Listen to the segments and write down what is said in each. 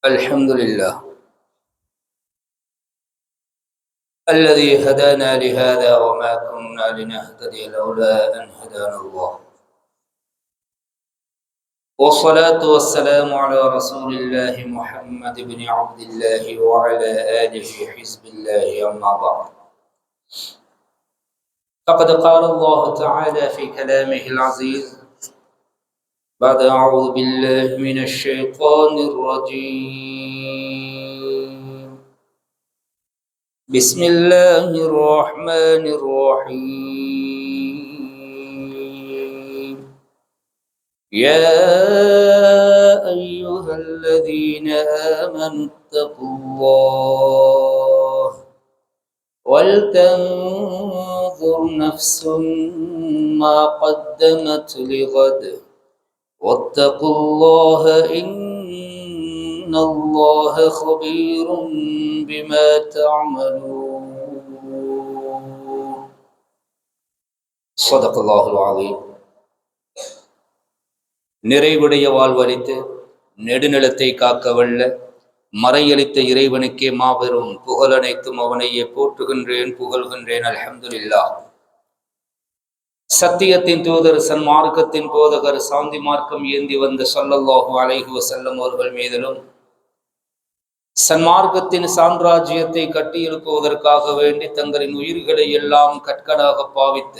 الحمد لله الذي هدانا لهذا وما كنا لنهتدي لولا أن هدانا الله، والصلاة والسلام على رسول الله محمد بن عبد الله وعلى آله حزب الله. أما بعد، فقد قال الله تعالى في كلامه العزيز بعد أعوذ بالله من الشيطان الرجيم، بسم الله الرحمن الرحيم. يا أيها الذين آمنوا اتقوا الله ولتنظر نفس ما قدمت لغد واتقوا الله إن الله خبير بما تعملون. صدق الله العظيم. நிறைவுடைய வாழ்வளித்து நெடுநிலத்தை காக்க வல்ல மறையளித்த இறைவனுக்கே மாபெரும் புகழ் அனைத்தும் அவனையே போற்றுகின்றேன், புகழ்கின்றேன். அல்ஹம்துலில்லாஹ். சத்தியத்தின் தூதர், சன்மார்க்கத்தின் போதகர், சாந்தி மார்க்கம் ஏந்தி வந்த ஸல்லல்லாஹு அலைஹி வஸல்லம் அவர்கள் மீதிலும், சன்மார்க்கத்தின் சாம்ராஜ்யத்தை கட்டியெழுப்புவதற்காக வேண்டி தங்களின் உயிர்களை எல்லாம் கற்களாக பாவித்த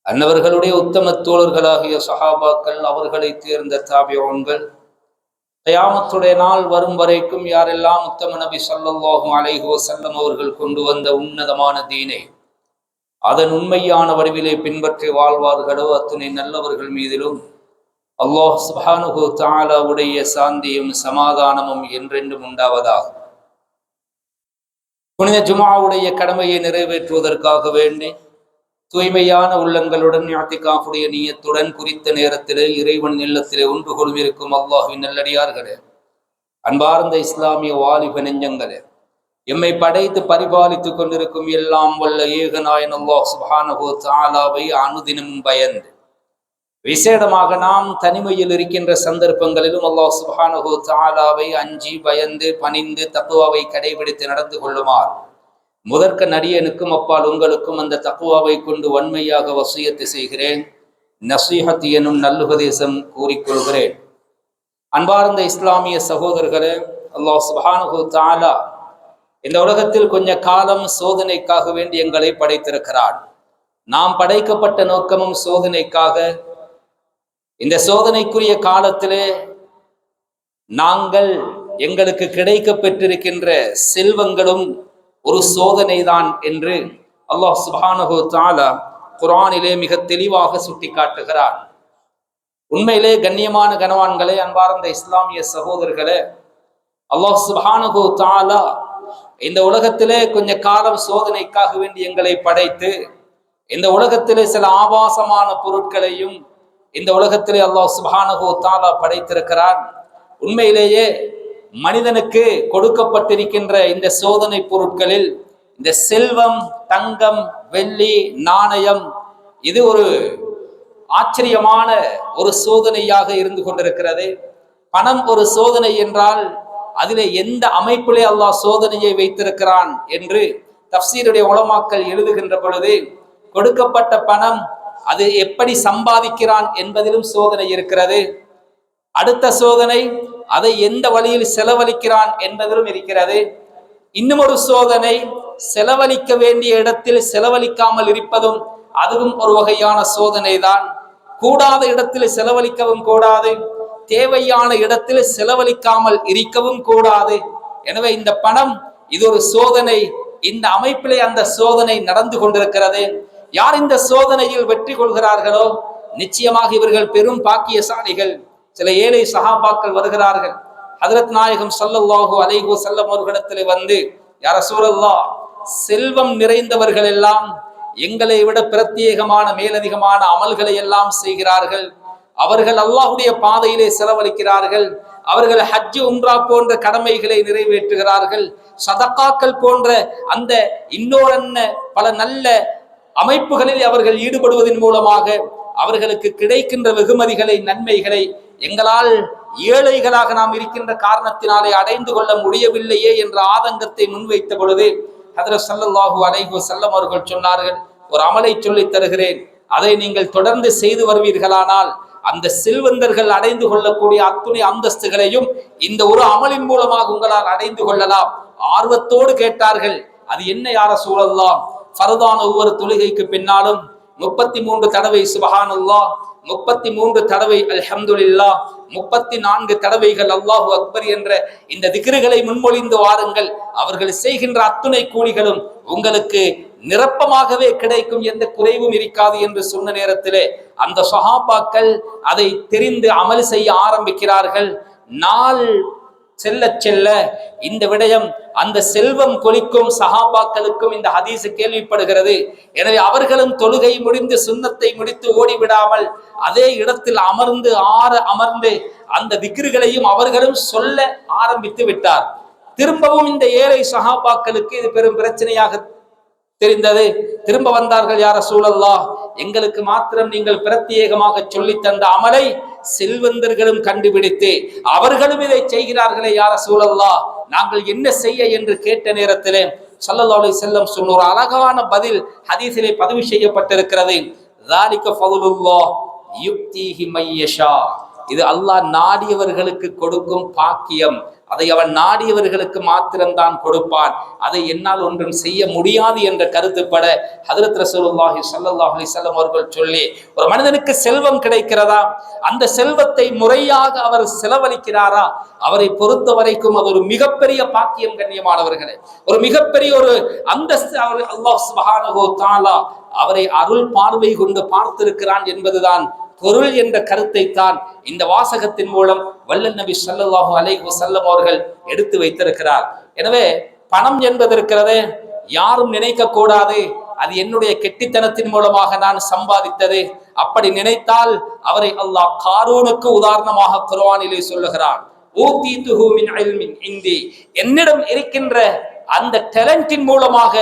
அன்னவர்களுடைய உத்தம தோழர்களாகிய சஹாபாக்கள், அவர்களை தேர்ந்த தாபிஊன்கள், கியாமத்துடைய நாள் வரும் வரைக்கும் யாரெல்லாம் உத்தம நபி ஸல்லல்லாஹு அலைஹி வஸல்லம் அவர்கள் கொண்டு வந்த உன்னதமான தீனை அதன் உண்மையான வடிவிலே பின்பற்றி வாழ்வார்களோ அத்துணை நல்லவர்கள் மீதிலும் அல்லாஹ் சுப்ஹானஹு தஆலாவுடைய சாந்தியும் சமாதானமும் என்றென்றும் உண்டாவதாக. புனித ஜும்ஆவுடைய கடமையை நிறைவேற்றுவதற்காக வேண்டி தூய்மையான உள்ளங்களுடன் இஅ்திகாஃபுடைய நியத்துடன் குறித்த நேரத்திலே இறைவன் இல்லத்திலே ஒன்று கொள்விருக்கும் அல்லாஹ்வின் நல்லடியார்களே, அன்பார்ந்த இஸ்லாமிய வாலிப நெஞ்சங்களே, எம்மை படைத்து பரிபாலித்துக் கொண்டிருக்கும் எல்லாம் வல்ல ஏகநாயன் அல்லாஹ் சுப்ஹானஹு தஆலாவை அனுதினமும் பயந்து, விசேடமாக நாம் தனிமையில் இருக்கின்ற சந்தர்ப்பங்களிலும் அல்லாஹ் சுப்ஹானஹு தஆலாவை அஞ்சி பயந்து பணிந்து தக்வாவை கடைபிடித்து நடந்து கொள்ளுமாறு முதற்க நடிகனுக்கும் அப்பால் உங்களுக்கும் அந்த தக்வாவை கொண்டு வன்மையாக வசியத்து செய்கிறேன். நசீஹத் எனும் நல்லுபதேசம் கூறிக்கொள்கிறேன். அன்பார்ந்த இஸ்லாமிய சகோதரர்களே, அல்லாஹ் சுப்ஹானஹு தஆலா இந்த உலகத்தில் கொஞ்ச காலம் சோதனைக்காக வேண்டி எங்களை படைத்திருக்கிறான். நாம் படைக்கப்பட்ட நோக்கமும் சோதனைக்காக. இந்த சோதனைக்குரிய காலத்திலே நாங்கள் எங்களுக்கு கிடைக்க பெற்றிருக்கின்ற செல்வங்களும் ஒரு சோதனை தான் என்று அல்லாஹ் சுப்ஹானஹு தஆலா குர்ஆனிலே மிக தெளிவாக சுட்டி காட்டுகிறார். உண்மையிலே கண்ணியமான கனவான்களே, அன்பார்ந்த இஸ்லாமிய சகோதரர்களே, அல்லாஹ் சுப்ஹானஹு தஆலா இந்த உலகத்திலே கொஞ்ச காலம் சோதனைக்காக வேண்டி எங்களை படைத்து இந்த உலகத்திலே சில ஆபாசமான பொருட்களையும் இந்த உலகத்திலே அல்லாஹ் சுப்ஹானஹு தஆலா படைத்திருக்கிறான். உண்மையிலேயே மனிதனுக்கு கொடுக்கப்பட்டிருக்கின்ற இந்த சோதனை பொருட்களில் இந்த செல்வம், தங்கம், வெள்ளி, நாணயம், இது ஒரு ஆச்சரியமான ஒரு சோதனையாக இருந்து கொண்டிருக்கிறது. பணம் ஒரு சோதனை என்றால் அதிலே எந்த அமைப்பிலே அல்லாஹ் சோதனையை வைத்திருக்கிறான் என்று தஃப்சீருடைய உலமாக்கள் எழுதுகின்ற பொழுது, கொடுக்கப்பட்ட பணம் அது எப்படி சம்பாதிக்கிறான் என்பதிலும் சோதனை இருக்கிறது. அடுத்த சோதனை அதை எந்த வழியில் செலவழிக்கிறான் என்பதிலும் இருக்கிறது. இன்னும் ஒரு சோதனை, செலவழிக்க வேண்டிய இடத்தில் செலவழிக்காமல் இருப்பதும் அதுவும் ஒரு வகையான சோதனை தான். கூடாத இடத்தில் செலவழிக்கவும் கூடாது, தேவையான இடத்தில் செலவழிக்காமல் இருக்கவும் கூடாது. எனவே இந்த பணம் இது ஒரு சோதனை. இந்த அமைப்பிலே அந்த சோதனை நடந்து கொண்டிருக்கிறது. யார் இந்த சோதனையில் வெற்றி கொள்கிறார்களோ நிச்சயமாக இவர்கள் பெரும் பாக்கியசாலிகள். சில ஏழை சஹாபாக்கள் வருகிறார்கள். ஹஜ்ரத் நாயகம் ஸல்லல்லாஹு அலைஹி வஸல்லம் அவர்களிடத்தில் வந்து, யா ரசூலல்லாஹ், செல்வம் நிறைந்தவர்கள் எல்லாம் எங்களை விட பிரத்யேகமான மேலதிகமான அமல்களை எல்லாம் செய்கிறார்கள். அவர்கள் அல்லாஹ்வுடைய பாதையிலே செலவழிக்கிறார்கள். அவர்கள் ஹஜ், உம்ரா போன்ற கடமைகளை நிறைவேற்றுகிறார்கள். சதகாக்கள் போன்ற அந்த இன்னொரு பல நல்ல அமைப்புகளில் அவர்கள் ஈடுபடுவதன் மூலமாக அவர்களுக்கு கிடைக்கின்ற வெகுமதிகளை, நன்மைகளை எங்களால் ஏழைகளாக நாம் இருக்கின்ற காரணத்தினாலே அடைந்து கொள்ள முடியவில்லையே என்ற ஆதங்கத்தை முன்வைத்த பொழுது ஹஜ்ரத் ஸல்லல்லாஹு அலைஹி வஸல்லம் அவர்கள் சொன்னார்கள், ஒரு அமலை சொல்லித் தருகிறேன், அதை நீங்கள் தொடர்ந்து செய்து வருவீர்களானால் அந்த செல்வந்தர்கள் அடைந்து கொள்ளக்கூடிய அத்துணை அந்தஸ்துகளையும் இந்த ஒரு அமலின் மூலமாக உங்களால் அடைந்து கொள்ளலாம். ஆர்வத்தோடு கேட்டார்கள், அது என்ன யா ரசூலல்லாஹ்? ஃபர்தான ஒவ்வொரு தொழுகைக்கு பின்னாலும் 33 தடவை சுப்ஹானல்லாஹ், 33 தடவை அல்ஹம்துலில்லாஹ், 34 தடவைகள் அல்லாஹு அக்பர் என்ற இந்த திக்ருகளை முன்மொழிந்து வாருங்கள். அவர்கள் செய்கின்ற அத்துணை கூலிகளும் உங்களுக்கு நிரப்பமாகவே கிடைக்கும், எந்த குறைவும் இருக்காது என்று சொன்ன நேரத்திலே அந்த சஹாபாக்கள் அதை தெரிந்து அமல் செய்ய ஆரம்பிக்கிறார்கள். நாள் செல்ல செல்ல இந்த விடயம் அந்த செல்வம் கொலிக்கும் சஹாபாக்களுக்கும் இந்த ஹதீஸ் கேள்விப்படுகிறது. எனவே அவர்களும் தொழுகை முடிந்து சுன்னத்தை முடித்து ஓடிவிடாமல் அதே இடத்தில் அமர்ந்து அந்த திக்ருகளையும் அவர்களும் சொல்ல ஆரம்பித்து விட்டார். திரும்பவும் இந்த ஏழை சஹாபாக்களுக்கு இது பெரும் பிரச்சனையாக தெரிந்தது. திரும்ப வந்தார்கள், யா ரசூலல்லாஹ், எங்களுக்கு மாத்திரம் நீங்கள் பிரத்யேகமாக சொல்லி தந்த அமலை செல்வந்தர்களும் கண்டுபிடித்து அவர்களும் இதை செய்கிறார்களே யா ரசூலல்லாஹ், நாங்கள் என்ன செய்ய என்று கேட்ட நேரத்திலே ஸல்லல்லாஹு அலைஹி வஸல்லம் சொன்ன ஒரு அழகான பதில் ஹதீஸிலே பதிவு செய்யப்பட்டிருக்கிறது. ذَلِكَ فَضْلُ اللَّهِ يُؤْتِيهِ مَن يَشَاءُ. இது அல்லாஹ் நாடியவர்களுக்கு கொடுக்கும் பாக்கியம். அதை அவன் நாடியவர்களுக்கு மாத்திரம்தான் கொடுப்பான். அதை என்னால் ஒன்றும் செய்ய முடியாது என்ற கருத்துப்பட ஹஜ்ரத் ரசூலுல்லாஹி ஸல்லல்லாஹு அலைஹி வஸல்லம் அவர்கள் சொல்லி, ஒரு மனிதனுக்கு செல்வம் கிடைக்கிறதா, அந்த செல்வத்தை முறையாக அவர் செலவழிக்கிறாரா, அவரை பொறுத்த வரைக்கும் அது ஒரு மிகப்பெரிய பாக்கியம். கண்ணியமானவர்களே, ஒரு மிகப்பெரிய ஒரு அந்தஸ்து அல்லாஹ் சுப்ஹானஹு வ தஆலா அவரை அருள் பார்வை கொண்டு பார்த்திருக்கிறான் என்பதுதான் பொருள் என்ற கருத்தை தான் இந்த வாசகத்தின் மூலம் வல்லல் நபி ஸல்லல்லாஹு அலைஹி வஸல்லம் அவர்கள் எடுத்து வைத்திருக்கிறார். எனவே பணம் என்பது இருக்கிறதே, யாரும் நினைக்க கூடாது அது என்னுடைய கெட்டித்தனத்தின் மூலமாக நான் சம்பாதித்தது. அப்படி நினைத்தால் அவரை அல்லாஹ் காரூனுக்கு உதாரணமாக குர்ஆனிலே சொல்லுகிறான். ஊதீதுஹு மின் இல்மின் இந்தி, என்னிடம் இருக்கின்ற அந்த டேலண்டின் மூலமாக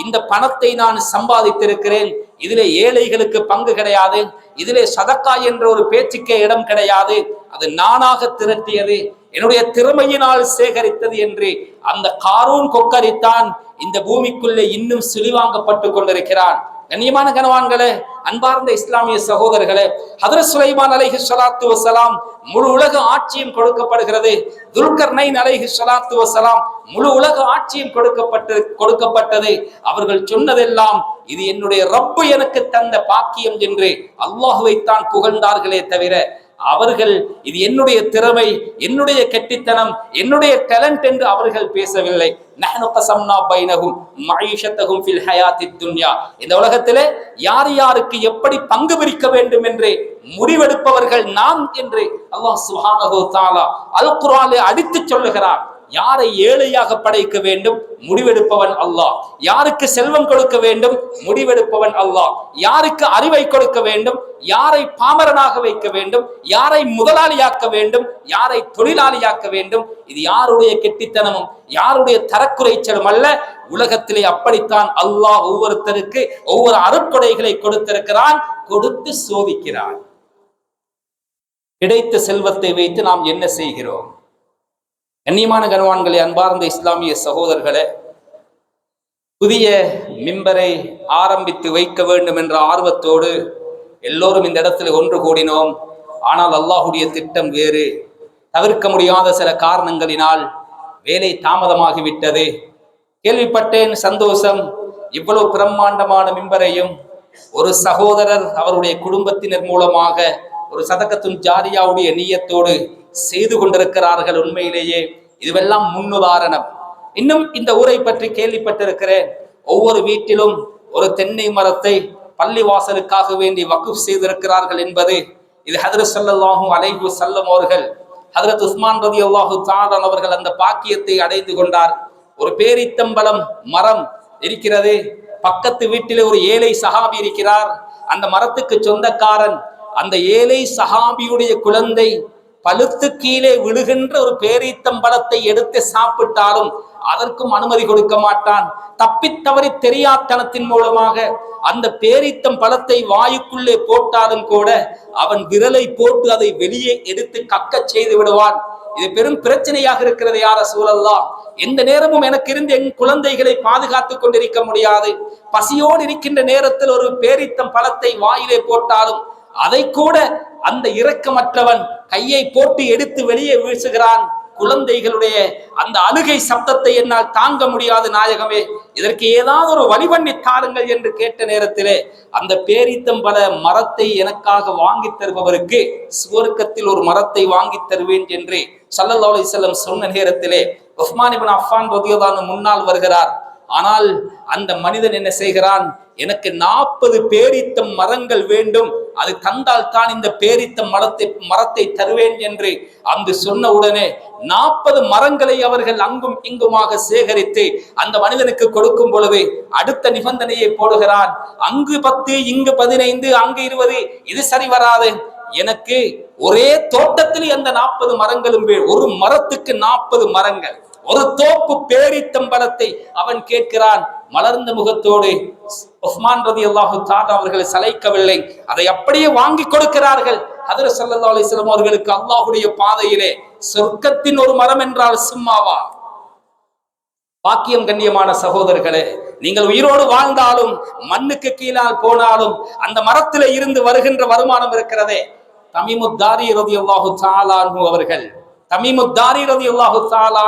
இந்த பணத்தை நான் சம்பாதித்திருக்கிறேன். இதிலே ஏழைகளுக்கு பங்கு கிடையாது, இதிலே சதக்கா என்ற ஒரு பேச்சுக்கே இடம் கிடையாது, அது நானாக திரட்டியது, என்னுடைய திறமையினால் சேகரித்தது என்று அந்த காரூன் கொக்கரித்தான் இந்த பூமிக்குள்ளே இன்னும் சிலிவாங்கப்பட்டு கொண்டிருக்கிறான். கண்ணியமான கனவான்களே, அன்பார்ந்த இஸ்லாமிய சகோதரர்களே, ஹஜ்ரத் சுலைமான் அலைஹிஸ்ஸலாத்து வஸ்ஸலாம் முழு உலக ஆட்சியும் கொடுக்கப்படுகிறது. துல்கர்னைன் அலைஹிஸ்ஸலாத்து வஸ்ஸலாம் முழு உலக ஆட்சியும் கொடுக்கப்பட்டது. அவர்கள் சொன்னதெல்லாம் இது என்னுடைய ரப்பு எனக்கு தந்த பாக்கியம் என்று அல்லாஹுவைத்தான் புகழ்ந்தார்களே தவிர அவர்கள் இது என்னுடைய திறமை, என்னுடைய கெட்டித்தனம், என்னுடைய டேலண்ட் என்று அவர்கள் பேசவில்லை. நஹ்னு கஸம்னா பைனஹும் மஈஷத்தஹும் ஃபில் ஹயாத்தித் துன்யா, இந்த உலகத்திலே யார் யாருக்கு எப்படி பங்கு பிரிக்க வேண்டும் என்று முடிவெடுப்பவர்கள் நாம் என்று அல்லாஹ் சுப்ஹானஹு வ தஆலா அல் குர்ஆனிலே அடித்து சொல்லுகிறார். யாரை ஏழையாக படைக்க வேண்டும், முடிவெடுப்பவன் அல்லாஹ். யாருக்கு செல்வம் கொடுக்க வேண்டும், முடிவெடுப்பவன் அல்லாஹ். யாருக்கு அறிவை கொடுக்க வேண்டும், யாரை பாமரனாக வைக்க வேண்டும், யாரை முதலாளியாக்க வேண்டும், யாரை தொழிலாளியாக்க வேண்டும், இது யாருடைய கெட்டித்தனமும் யாருடைய தரக்குறைச்சலும் அல்ல. உலகத்திலே அப்படித்தான் அல்லாஹ் ஒவ்வொருத்தருக்கு ஒவ்வொரு அருட்கொடைகளை கொடுத்திருக்கிறான், கொடுத்து சோதிக்கிறான். கிடைத்த செல்வத்தை வைத்து நாம் என்ன செய்கிறோம்? கண்ணியமான கனவான்களே, அன்பார்ந்த இஸ்லாமிய சகோதரர்களே, புதிய மிம்பரை ஆரம்பித்து வைக்க வேண்டும் என்ற ஆர்வத்தோடு எல்லோரும் இந்த இடத்துல ஒன்று கூடினோம். ஆனால் அல்லாஹுடைய திட்டம் வேறு. தவிர்க்க முடியாத சில காரணங்களினால் வேலை தாமதமாகிவிட்டது. கேள்விப்பட்டேன், சந்தோஷம். இவ்வளவு பிரம்மாண்டமான மிம்பரையும் ஒரு சகோதரர் அவருடைய குடும்பத்தினர் மூலமாக ஒரு சதகத்துன் ஜாரியாவுடைய நியத்தோடு செய்து கொண்டிருக்கிறார்கள். உண்மையிலேயே இதுவெல்லாம் முன்னுதாரணம். இன்னும் இந்த ஊரை பற்றி கேள்விப்பட்டிருக்கிறேன். ஒவ்வொரு வீட்டிலும் ஒரு தென்னை மரத்தை பள்ளிவாசலுக்காக வேண்டி வக்ஃப் செய்திருக்கிறார்கள் என்பது இது ஹஜ்ரத் ஸல்லல்லாஹு அலைஹி வஸல்லம் அவர்கள், ஹஜ்ரத் உஸ்மான் ரலியல்லாஹு தஆலா அவர்கள் அந்த பாக்கியத்தை அடைந்து கொண்டார். ஒரு பேரித்தம்பலம் மரம் இருக்கிறது. பக்கத்து வீட்டிலே ஒரு ஏழை சஹாபி இருக்கிறார். அந்த மரத்துக்கு சொந்தக்காரன் அந்த ஏழை சஹாபியுடைய குழந்தை பழுத்து கீழே விழுகின்ற ஒரு பேரீத்தம்பழத்தை எடுத்து சாப்பிட்டாலும் அதற்கும் அனுமதி கொடுக்க மாட்டான். தப்பித்தவறி தெரியாத்தனத்தின் மூலமாக அந்த பேரித்தம் பழத்தை வாயுக்குள்ளே போட்டாலும் கூட அவன் விரலை போட்டு அதை வெளியே எடுத்து கக்க செய்து விடுவான். இது பெரும் பிரச்சனையாக இருக்கிறது. யார சூழல்லாம் எந்த நேரமும் எனக்கு இருந்து என் குழந்தைகளை பாதுகாத்துக் கொண்டிருக்க முடியாது. பசியோடு இருக்கின்ற நேரத்தில் ஒரு பேரித்தம் பழத்தை வாயிலே போட்டாலும் அதை கூட அந்த இரக்கமற்றவன் கையை போட்டு எடுத்து வெளியே வீசுகிறான். குழந்தைகளுடைய அந்த அழுகை சப்தத்தை என்னால் தாங்க முடியாது நாயகமே, இதற்கு ஏதாவது ஒரு வழி பண்ணி தாருங்கள் என்று கேட்ட நேரத்திலே அந்த பேரித்தம்பழ மரத்தை எனக்காக வாங்கி தருபவருக்கு சுவர்க்கத்தில் ஒரு மரத்தை வாங்கி தருவேன் என்று ஸல்லல்லாஹு அலைஹி வஸல்லம் சொன்ன நேரத்திலே உஸ்மான் இப்னு அஃபான் ரலியல்லாஹு அன்ஹு முன்னால் வருகிறார். ஆனால் அந்த மனிதன் என்ன செய்கிறான்? எனக்கு 40 பேரித்தம் மரங்கள் வேண்டும், அது தந்தால் தான் இந்த பேரித்தம் மரத்தை தருவேன் என்று அங்கு சொன்ன உடனே 40 மரங்களை அவர்கள் அங்கும் இங்குமாக சேகரித்து அந்த மனிதனுக்கு கொடுக்கும் பொழுது அடுத்த நிபந்தனையை போடுகிறான். அங்கு 10, இங்கு 15, அங்கு 20, இது சரி வராது. எனக்கு ஒரே தோட்டத்தில் அந்த 40 மரங்களும் ஒரு மரத்துக்கு 40 மரங்கள், ஒரு தோப்பு பேரித்தம்பழத்தை அவன் கேட்கிறான். மலர்ந்த முகத்தோடு உஸ்மான் ரலியல்லாஹு தஆலா அவர்களை சளைக்கவில்லை, அதை அப்படியே வாங்கி கொடுக்கிறார்கள். ஹஜ்ரத் ஸல்லல்லாஹு அலைஹி வஸல்லம் அவர்களுக்கு அல்லாஹ்வுடைய பாதையிலே சொர்க்கத்தின் ஒரு மரம் என்றால் சும்மாவா? பாக்கியம் கண்ணியமான சகோதரர்களே, நீங்கள் உயிரோடு வாழ்ந்தாலும் மண்ணுக்கு கீழால் போனாலும் அந்த மரத்திலே இருந்து வருகின்ற வருமானம் இருக்கிறதே. தமீமுத்தாரி ரலியல்லாஹு தஆலா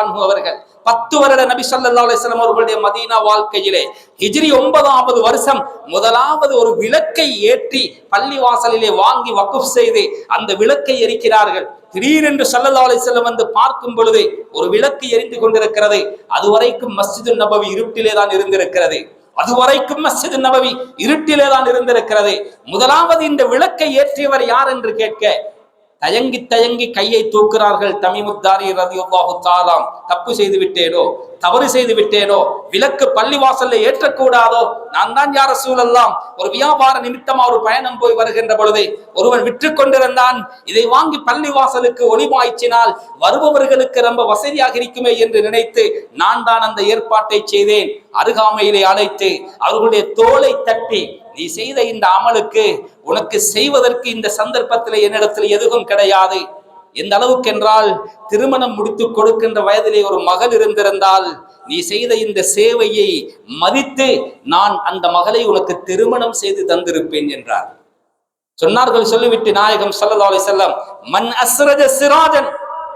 அன்ஹு அவர்கள் 10 வருட நபி ஸல்லல்லாஹு அலைஹி வஸல்லம் அவர்களுடைய மதீனா வாழ்க்கையிலே ஹிஜ்ரி 9வது வருஷம் முதலாவது ஒரு விளக்கை ஏற்றி பள்ளி வாசலிலே வாங்கி வக்ஃப் செய்து அந்த விளக்கை எரிக்கிறார்கள். திடீரென்று ஸல்லல்லாஹு அலைஹி வஸல்லம் வந்து பார்க்கும் பொழுது ஒரு விளக்கு எரிந்து கொண்டிருக்கிறது. அதுவரைக்கும் மஸ்ஜிது நபவி இருட்டிலே தான் இருந்திருக்கிறது. முதலாவது இந்த விளக்கை ஏற்றியவர் யார் என்று கேட்க தயங்கி தயங்கி கையை தூக்குறார்கள். தமீமுத்தாரி ரலியல்லாஹு தஆலா, தப்பு செய்து விட்டேனோ, தவறு செய்து விட்டேனோ, விளக்கு பள்ளிவாசல்ல ஏற்றக்கூடாதோ, நான் தான் யா ரசூலல்லாஹ் ஒரு வியாபார நிமித்தமா ஒரு பயணம் போய் வருகின்ற பொழுது ஒருவன் விற்று கொண்டிருந்தான், இதை வாங்கி பள்ளிவாசலுக்கு ஒளிமாய்ச்சினால் வருபவர்களுக்கு ரொம்ப வசதியாக இருக்குமே என்று நினைத்து நான் தான் அந்த ஏற்பாட்டை செய்தேன். அருகாமையிலே அழைத்து அவர்களுடைய தோலை தட்டி, நீ செய்த இந்த அமலுக்கு உனக்கு செய்வதற்கு இந்த சந்தர்ப்பத்தில் என்னிடத்தில் எதுவும் கிடையாது. எந்த அளவுக்கு என்றால், திருமணம் முடித்து கொடுக்கின்ற வயதிலே ஒரு மகள் இருந்திருந்தால் நீ செய்த இந்த சேவையை மதித்து நான் அந்த மகளை உனக்கு திருமணம் செய்து தந்திருப்பேன் என்றார். சொன்னார்கள். சொல்லிவிட்டு நாயகம் ஸல்லல்லாஹு அலைஹி வஸல்லம், மன் அஸ்ரஜ சிராஜன்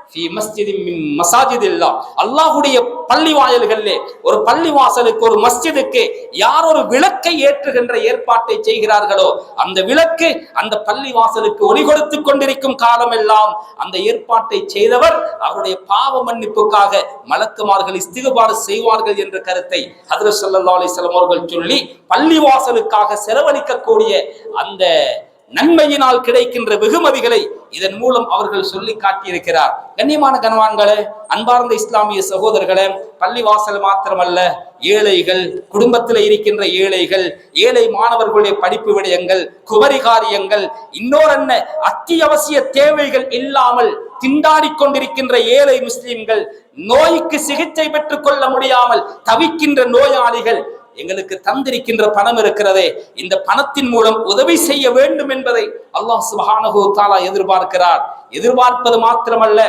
ஃபீ மஸ்ஜிதின் மின் மஸாஜிதில்லாஹ், அல்லாஹ்வுடைய பள்ளி வாயில்களிலே ஒரு பள்ளி வாசலுக்கு ஒரு மஸ்ஜிதுக்கு யார் ஒரு விளக்கை ஏற்றுகின்ற ஏற்பாட்டை செய்கிறார்களோ அந்த விளக்கு அந்த பள்ளி வாசலுக்கு ஒளி கொடுத்து கொண்டிருக்கும் காலமெல்லாம் அந்த ஏற்பாட்டை செய்தவர் அவருடைய பாவ மன்னிப்புக்காக மலக்குமார்கள் இஸ்திக்பார் செய்வார்கள் என்ற கருத்தை ஹஜ்ரத் ஸல்லல்லாஹு அலைஹி வஸல்லம் அவர்கள் சொல்லி பள்ளி வாசலுக்காக செலவழிக்கக்கூடிய அந்த நன்மையினால் கிடைக்கின்ற வெகுமதிகளை இதன் மூலம் அவர்கள் சொல்லி காட்டியிருக்கிறார். கண்ணியமான கனவான்களே, அன்பார்ந்த இஸ்லாமிய சகோதரர்களே, பள்ளிவாசல் மாத்திரமல்ல, ஏழைகள், குடும்பத்தில் இருக்கின்ற ஏழைகள், ஏழை மாணவர்களுடைய படிப்பு விடயங்கள், குமரி காரியங்கள், இன்னொரு அத்தியாவசிய தேவைகள் இல்லாமல் திண்டாடி கொண்டிருக்கின்ற ஏழை முஸ்லிம்கள், நோய்க்கு சிகிச்சை பெற்றுக் கொள்ள முடியாமல் தவிக்கின்ற நோயாளிகள், எங்களுக்கு தந்திருக்கின்ற பணம் இருக்கிறதே, இந்த பணத்தின் மூலம் உதவி செய்ய வேண்டும் என்பதை அல்லாஹ் சுப்ஹானஹு வ தஆலா எதிர்பார்க்கிறார். எதிர்பார்ப்பது மாத்திரமல்ல,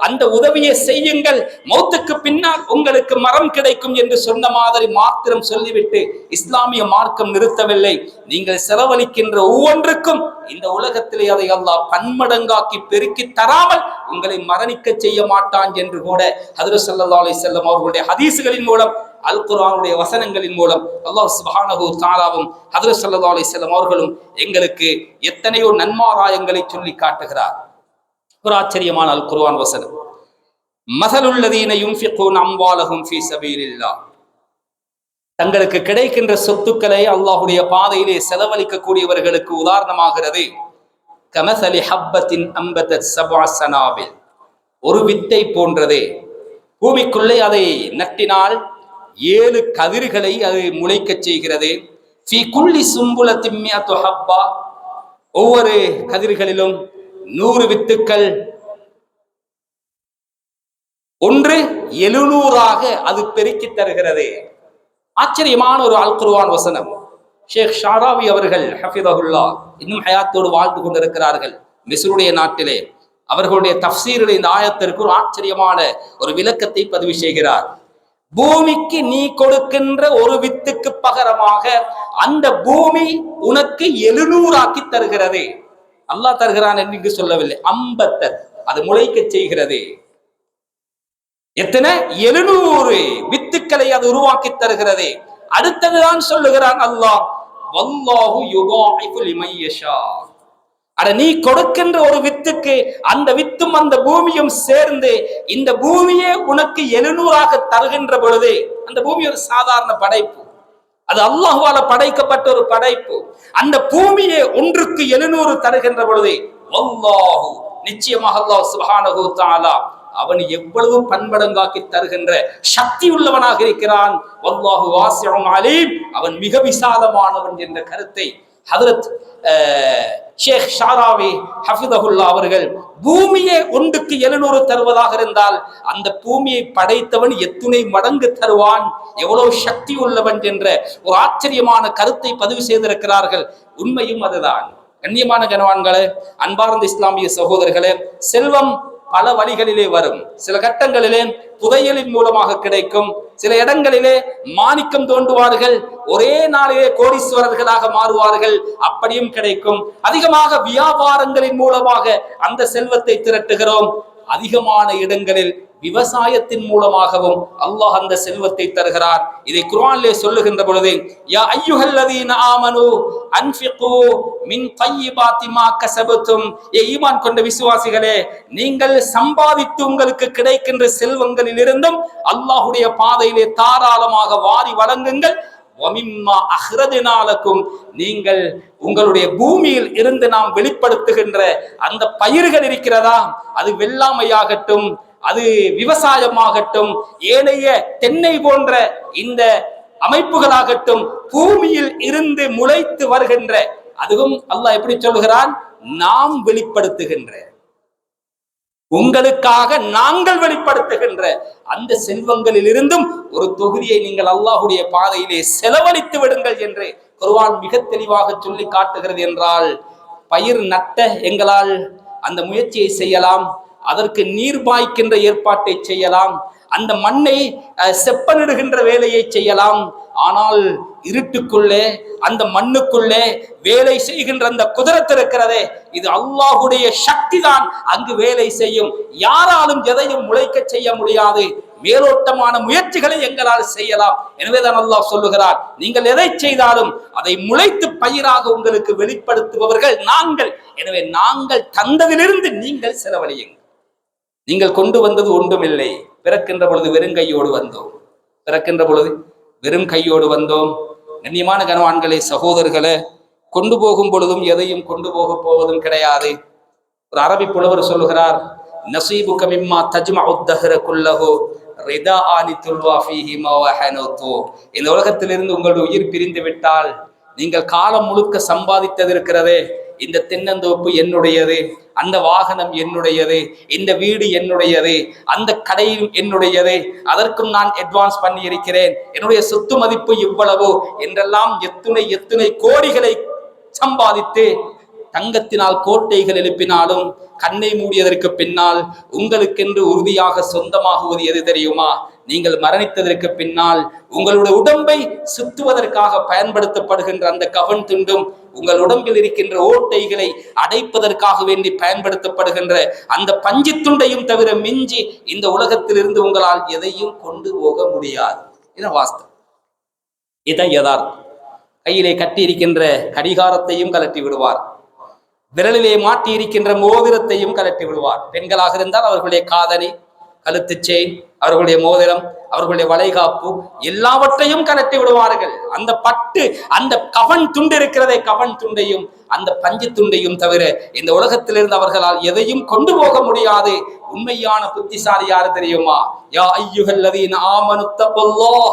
அந்த உதவியை செய்யுங்கள், மௌத்துக்கு பின்னால் உங்களுக்கு மரம் கிடைக்கும் என்று சொன்ன மாதிரி மாத்திரம் சொல்லிவிட்டு இஸ்லாமிய மார்க்கம் நிறுத்தவில்லை. நீங்கள் செலவழிக்கின்ற ஒவ்வொன்றுக்கும் இந்த உலகத்திலே அதை அல்லாஹ் பன்மடங்காக்கி பெருக்கி தராமல் உங்களை மரணிக்க செய்ய மாட்டான் என்று கூட ஹஜ்ரத் ஸல்லல்லாஹு அலைஹி வஸல்லம் அவர்களுடைய ஹதீஸ்களின் மூலம், அல் குர்ஆனுடைய வசனங்களின் மூலம் அல்லாஹ் சுப்ஹானஹு வ தஆலாவும் ஹஜ்ரத் ஸல்லல்லாஹு அலைஹி வஸல்லம் அவர்களும் எங்களுக்கு எத்தனையோ நன்மாராயங்களை சொல்லி காட்டுகிறார். ஒரு ஆச்சரியமான அல் குர்ஆன் வசனம், மஸலுல்லதீன யுன்ஃபிகூன அம்வாலஹும் ஃபீ ஸபீலில்லாஹ், தங்களுக்கு கிடைக்கின்ற சொத்துக்களை அல்லாஹ்வுடைய பாதையிலே செலவழிக்கக்கூடியவர்களுக்கு உதாரணமாகிறது. கமஸலி ஹப்பத்தின் அம்பதத் சப்அ ஸனாபில், ஒரு வித்தை போன்றதே, பூமிக்குள்ளே அதை நட்டினால் 7 கதிர்களை அது முளைக்க செய்கிறது. ஃபீ குல்லி சும்புலத்தின் மிஅத்து ஹப்பா, ஒவ்வொரு கதிர்களிலும் 100 வித்துக்கள். ஒன்று 700ஆக அது பெருக்கி தருகிறது. ஆச்சரியமான ஒரு அல் குர்ஆன் வசனம். ஷேக் ஷாராவி அவர்கள் ஹஃபிதஹுல்லா இன்னும் ஹயாத்தோடு வாழ்ந்து கொண்டிருக்கிறார்கள் மிஸ்ருடைய நாட்டிலே. அவர்களுடைய தஃப்சீரில் இந்த ஆயத்திற்கு ஒரு ஆச்சரியமான ஒரு விளக்கத்தை பதிவு செய்கிறார். பூமிக்கு நீ கொடுக்கின்ற ஒரு வித்துக்கு பகரமாக அந்த பூமி உனக்கு 700 ஆக்கி தருகிறது. அல்லாஹ் தருகிறான் என்று சொல்லவில்லை, அம்பத்தர் அது முளைக்க செய்கிறது. எத்தனை 700 வித்துக்களை அது உருவாக்கி தருகிறது. அடுத்ததுதான் சொல்லுகிறான் அல்லாஹ், வல்லாஹு யுதாஇஃபு லிமன் யஷா. அட நீ கொடுக்கின்ற ஒரு வித்துக்கு அந்த வித்தும் அந்த பூமியும் சேர்ந்து இந்த பூமியே உனக்கு 700ஆக தருகின்ற பொழுது, அந்த பூமி ஒரு சாதாரண படைப்பு, அது அல்லாஹ்வால படைக்கப்பட்ட ஒரு படைப்பு. அந்த பூமியே ஒன்றுக்கு 700 தருகின்ற பொழுது வல்லாஹு நிச்சயமாக அல்லாஹ் சுப்ஹானஹு வ தஆலா அவன் எவ்வளவு பன்மடங்காக்கி தருகின்ற சக்தி உள்ளவனாக இருக்கிறான். வல்லாஹு வாசிஉன் அலீம், அவன் மிக விசாலமானவன் என்ற கருத்தை ஹதரத் ஷேக் ஷாராவி ஹஃபிதஹுல்லா அவர்கள், பூமியே ஒன்றுக்கு 700 தருவதாக இருந்தால் அந்த பூமியை படைத்தவன் எத்துணை மடங்கு தருவான், எவ்வளவு சக்தி உள்ளவன் என்ற ஒரு ஆச்சரியமான கருத்தை பதிவு செய்திருக்கிறார்கள். உண்மையும் அதுதான். கண்ணியமான கனவான்களே, அன்பார்ந்த இஸ்லாமிய சகோதரர்களே, செல்வம் பல வழிகளிலே வரும். சில கட்டங்களிலே புதையலின் மூலமாக கிடைக்கும், சில இடங்களிலே மாணிக்கம் தோண்டுவார்கள், ஒரே நாளிலே கோடீஸ்வரர்களாக மாறுவார்கள், அப்படியும் கிடைக்கும். அதிகமாக வியாபாரங்களின் மூலமாக அந்த செல்வத்தை திரட்டுகிறோம். அதிகமான இடங்களில் விவசாயத்தின் மூலமாகவும் அல்லாஹ் அந்த செல்வத்தை தருகிறார். இதை குர்ஆனிலே சொல்லுகின்ற பொழுது, யா அய்யுஹல்லதீன ஆமனூ அன்ஃபிகு மின் தய்யிபாத்தி மா கஸபதும், ஈமான் கொண்ட விசுவாசிகளே, நீங்கள் சம்பாதித்து உங்களுக்கு கிடைக்கின்ற செல்வங்களில் இருந்தும் அல்லாஹ்வுடைய பாதையிலே தாராளமாக வாரி வழங்குங்கள். வமிம்மா அஹ்ரஜனா லக்கும், நீங்கள் உங்களுடைய பூமியில் இருந்து நாம் வெளிப்படுத்துகின்ற அந்த பயிர்கள் இருக்கிறதா, அது வெள்ளாமையாகட்டும், அது விவசாயமாகட்டும், ஏனைய தென்னை போன்ற இந்த அமைப்புகளாகட்டும், பூமியில் இருந்து முளைத்து வருகின்ற, அதுவும் அல்லாஹ் எப்படி சொல்லுகிறான், நாம் வெளிப்படுத்துகின்ற, உங்களுக்காக நாங்கள் வெளிப்படுத்துகின்ற அந்த செல்வங்களில் இருந்தும் ஒரு தொகுதியை நீங்கள் அல்லாஹ்வுடைய பாதையிலே செலவழித்து விடுங்கள் என்று குர்ஆன் மிக தெளிவாக சொல்லி காட்டுகிறது. என்றால் பயிர் நட்ட எங்களால் அந்த முயற்சியை செய்யலாம், அதற்கு நீர் பாய்க்கின்ற ஏற்பாட்டை செய்யலாம், அந்த மண்ணை செப்பனிடுகின்ற வேலையை செய்யலாம். ஆனால் இருட்டுக்குள்ளே அந்த மண்ணுக்குள்ளே வேலை செய்கின்ற அந்த குதிரத்து இருக்கிறதே, இது அல்லாஹ்வுடைய சக்தி தான் அங்கு வேலை செய்யும். யாராலும் எதையும் முளைக்க செய்ய முடியாது. மேலோட்டமான முயற்சிகளை எங்களால் செய்யலாம். எனவேதான் அல்லாஹ் சொல்லுகிறார், நீங்கள் எதை செய்தாலும் அதை முளைத்து பயிராக உங்களுக்கு வெளிப்படுத்துபவர்கள் நாங்கள். எனவே நாங்கள் தந்ததிலிருந்து நீங்கள் செலவழியுங்கள். நீங்கள் கொண்டு வந்தது ஒன்றுமில்லை. பிறக்கின்ற பொழுது வெறும் கையோடு வந்தோம், பிறக்கின்ற பொழுது வெறும் கையோடு வந்தோம். கண்ணியமான கனவான்களே, சகோதரர்களே, கொண்டு போகும் பொழுதும் எதையும் கொண்டு போக போவதும் கிடையாது. ஒரு அரபி புலவர் சொல்லுகிறார், நசீபுக மிம்மா தஜ்மஉ தஹ்ர குல்லஹு ரிதாஅனி துல்வா ஃபீஹி மா வஹனது. இந்த உலகத்திலிருந்து உங்களுடைய உயிர் பிரிந்து விட்டால் நீங்கள் காலம் முழுக்க சம்பாதித்தது இருக்கிறதே, இந்த தென்னந்தோப்பு என்னுடையது, அந்த வாகனம் என்னுடையது, இந்த வீடு என்னுடையது, அந்த கடையும் என்னுடையது, அதற்கும் நான் அட்வான்ஸ் பண்ணி இருக்கிறேன், என்னுடைய சொத்து மதிப்பு இவ்வளவு என்றெல்லாம் எத்துணை கோடிகளை சம்பாதித்து தங்கத்தினால் கோட்டைகள் எழுப்பினாலும் கண்ணை மூடியதற்கு பின்னால் உங்களுக்கென்று உறுதியாக சொந்தமாகுவது எது தெரியுமா? நீங்கள் மரணித்ததற்கு பின்னால் உங்களுடைய உடம்பை சுத்துவதற்காக பயன்படுத்தப்படுகின்ற அந்த கவன் துண்டும், உங்கள் உடம்பில் இருக்கின்ற ஓட்டைகளை அடைப்பதற்காக வேண்டி பயன்படுத்தப்படுகின்ற அந்த பஞ்சு துண்டையும் தவிர மிஞ்சி இந்த உலகத்திலிருந்து உங்களால் எதையும் கொண்டு போக முடியாது. இதான் வாஸ்தவம், இதான் யதார்த்தம். கையிலே கட்டி இருக்கின்ற கடிகாரத்தையும் கலட்டி விடுவார், விரலிலே மாட்டி இருக்கின்ற மோதிரத்தையும் கலட்டி விடுவார். பெண்களாக இருந்தால் அவர்களுடைய காதணி, கழுத்து செயின், அவர்களுடைய மோதிரம், அவர்களுடைய வளைகாப்பு எல்லாவற்றையும் கலட்டி விடுவார்கள். அந்த பட்டு அந்த கவன் துண்டு இருக்கிறதே, கவன் துண்டையும் அந்த பஞ்சு துண்டையும் தவிர இந்த உலகத்திலிருந்து அவர்களால் எதையும் கொண்டு போக முடியாது. உண்மையான புத்திசாலி யாரு தெரியுமா? யா அய்யுஹல்லதீன ஆமனு தக்குல்லாஹ்,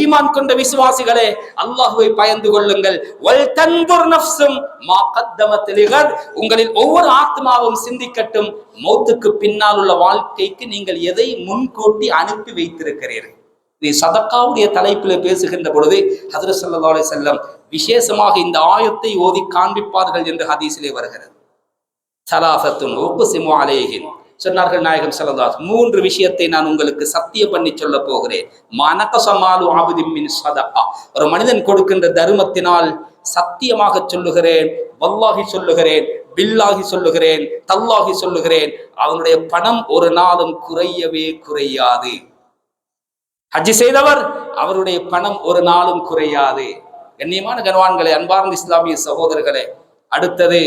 ஈமான் கொண்ட விசுவாசிகளே அல்லாஹ்வை பயந்து கொள்ளுங்கள். வல் தன்துர் நஃப்ஸும் மா கத்தமத் லிகத், உங்களில் ஒவ்வொரு ஆத்மாவும் சிந்திக்கட்டும் மௌத்துக்கு பின்னால் உள்ள வாழ்க்கைக்கு நீங்கள் எதை முன்கூட்டி அனுப்பி வைத்திருக்கிறீர்கள். நீ சதக்காவுடைய தலைப்பில் பேசுகின்ற பொழுது ஹஜ்ரத் ஸல்லல்லாஹு அலைஹி வஸல்லம் விசேஷமாக இந்த ஆயத்தை ஓதி காண்பிப்பார்கள் என்று ஹதீஸிலே வருகிறது. ஸலாஸத்துன் உக்ஸிமு அலைஹிம், சொன்னார்கள் நாயகம் ஸல்லல்லாஹு, 3 விஷயத்தை நான் உங்களுக்கு சத்தியம் பண்ணி சொல்ல போகிறேன். மனகஸமாலு அப்தின் மின் ஸதகா, ஒரு மனிதன் கொடுக்கின்ற தர்மத்தினால் சத்தியமாக சொல்லுகிறேன், வல்லாஹி சொல்லுகிறேன், பில்லாஹி சொல்லுகிறேன், தல்லாஹி சொல்லுகிறேன், அவனுடைய பணம் ஒரு நாளும் குறையவே குறையாது. ஹஜ் செய்தவர் அவருடைய பணம் ஒரு நாளும் குறையாது. கண்ணியமான கனவான்களே, அன்பார்ந்த இஸ்லாமிய சகோதரர்களே, அடுத்தது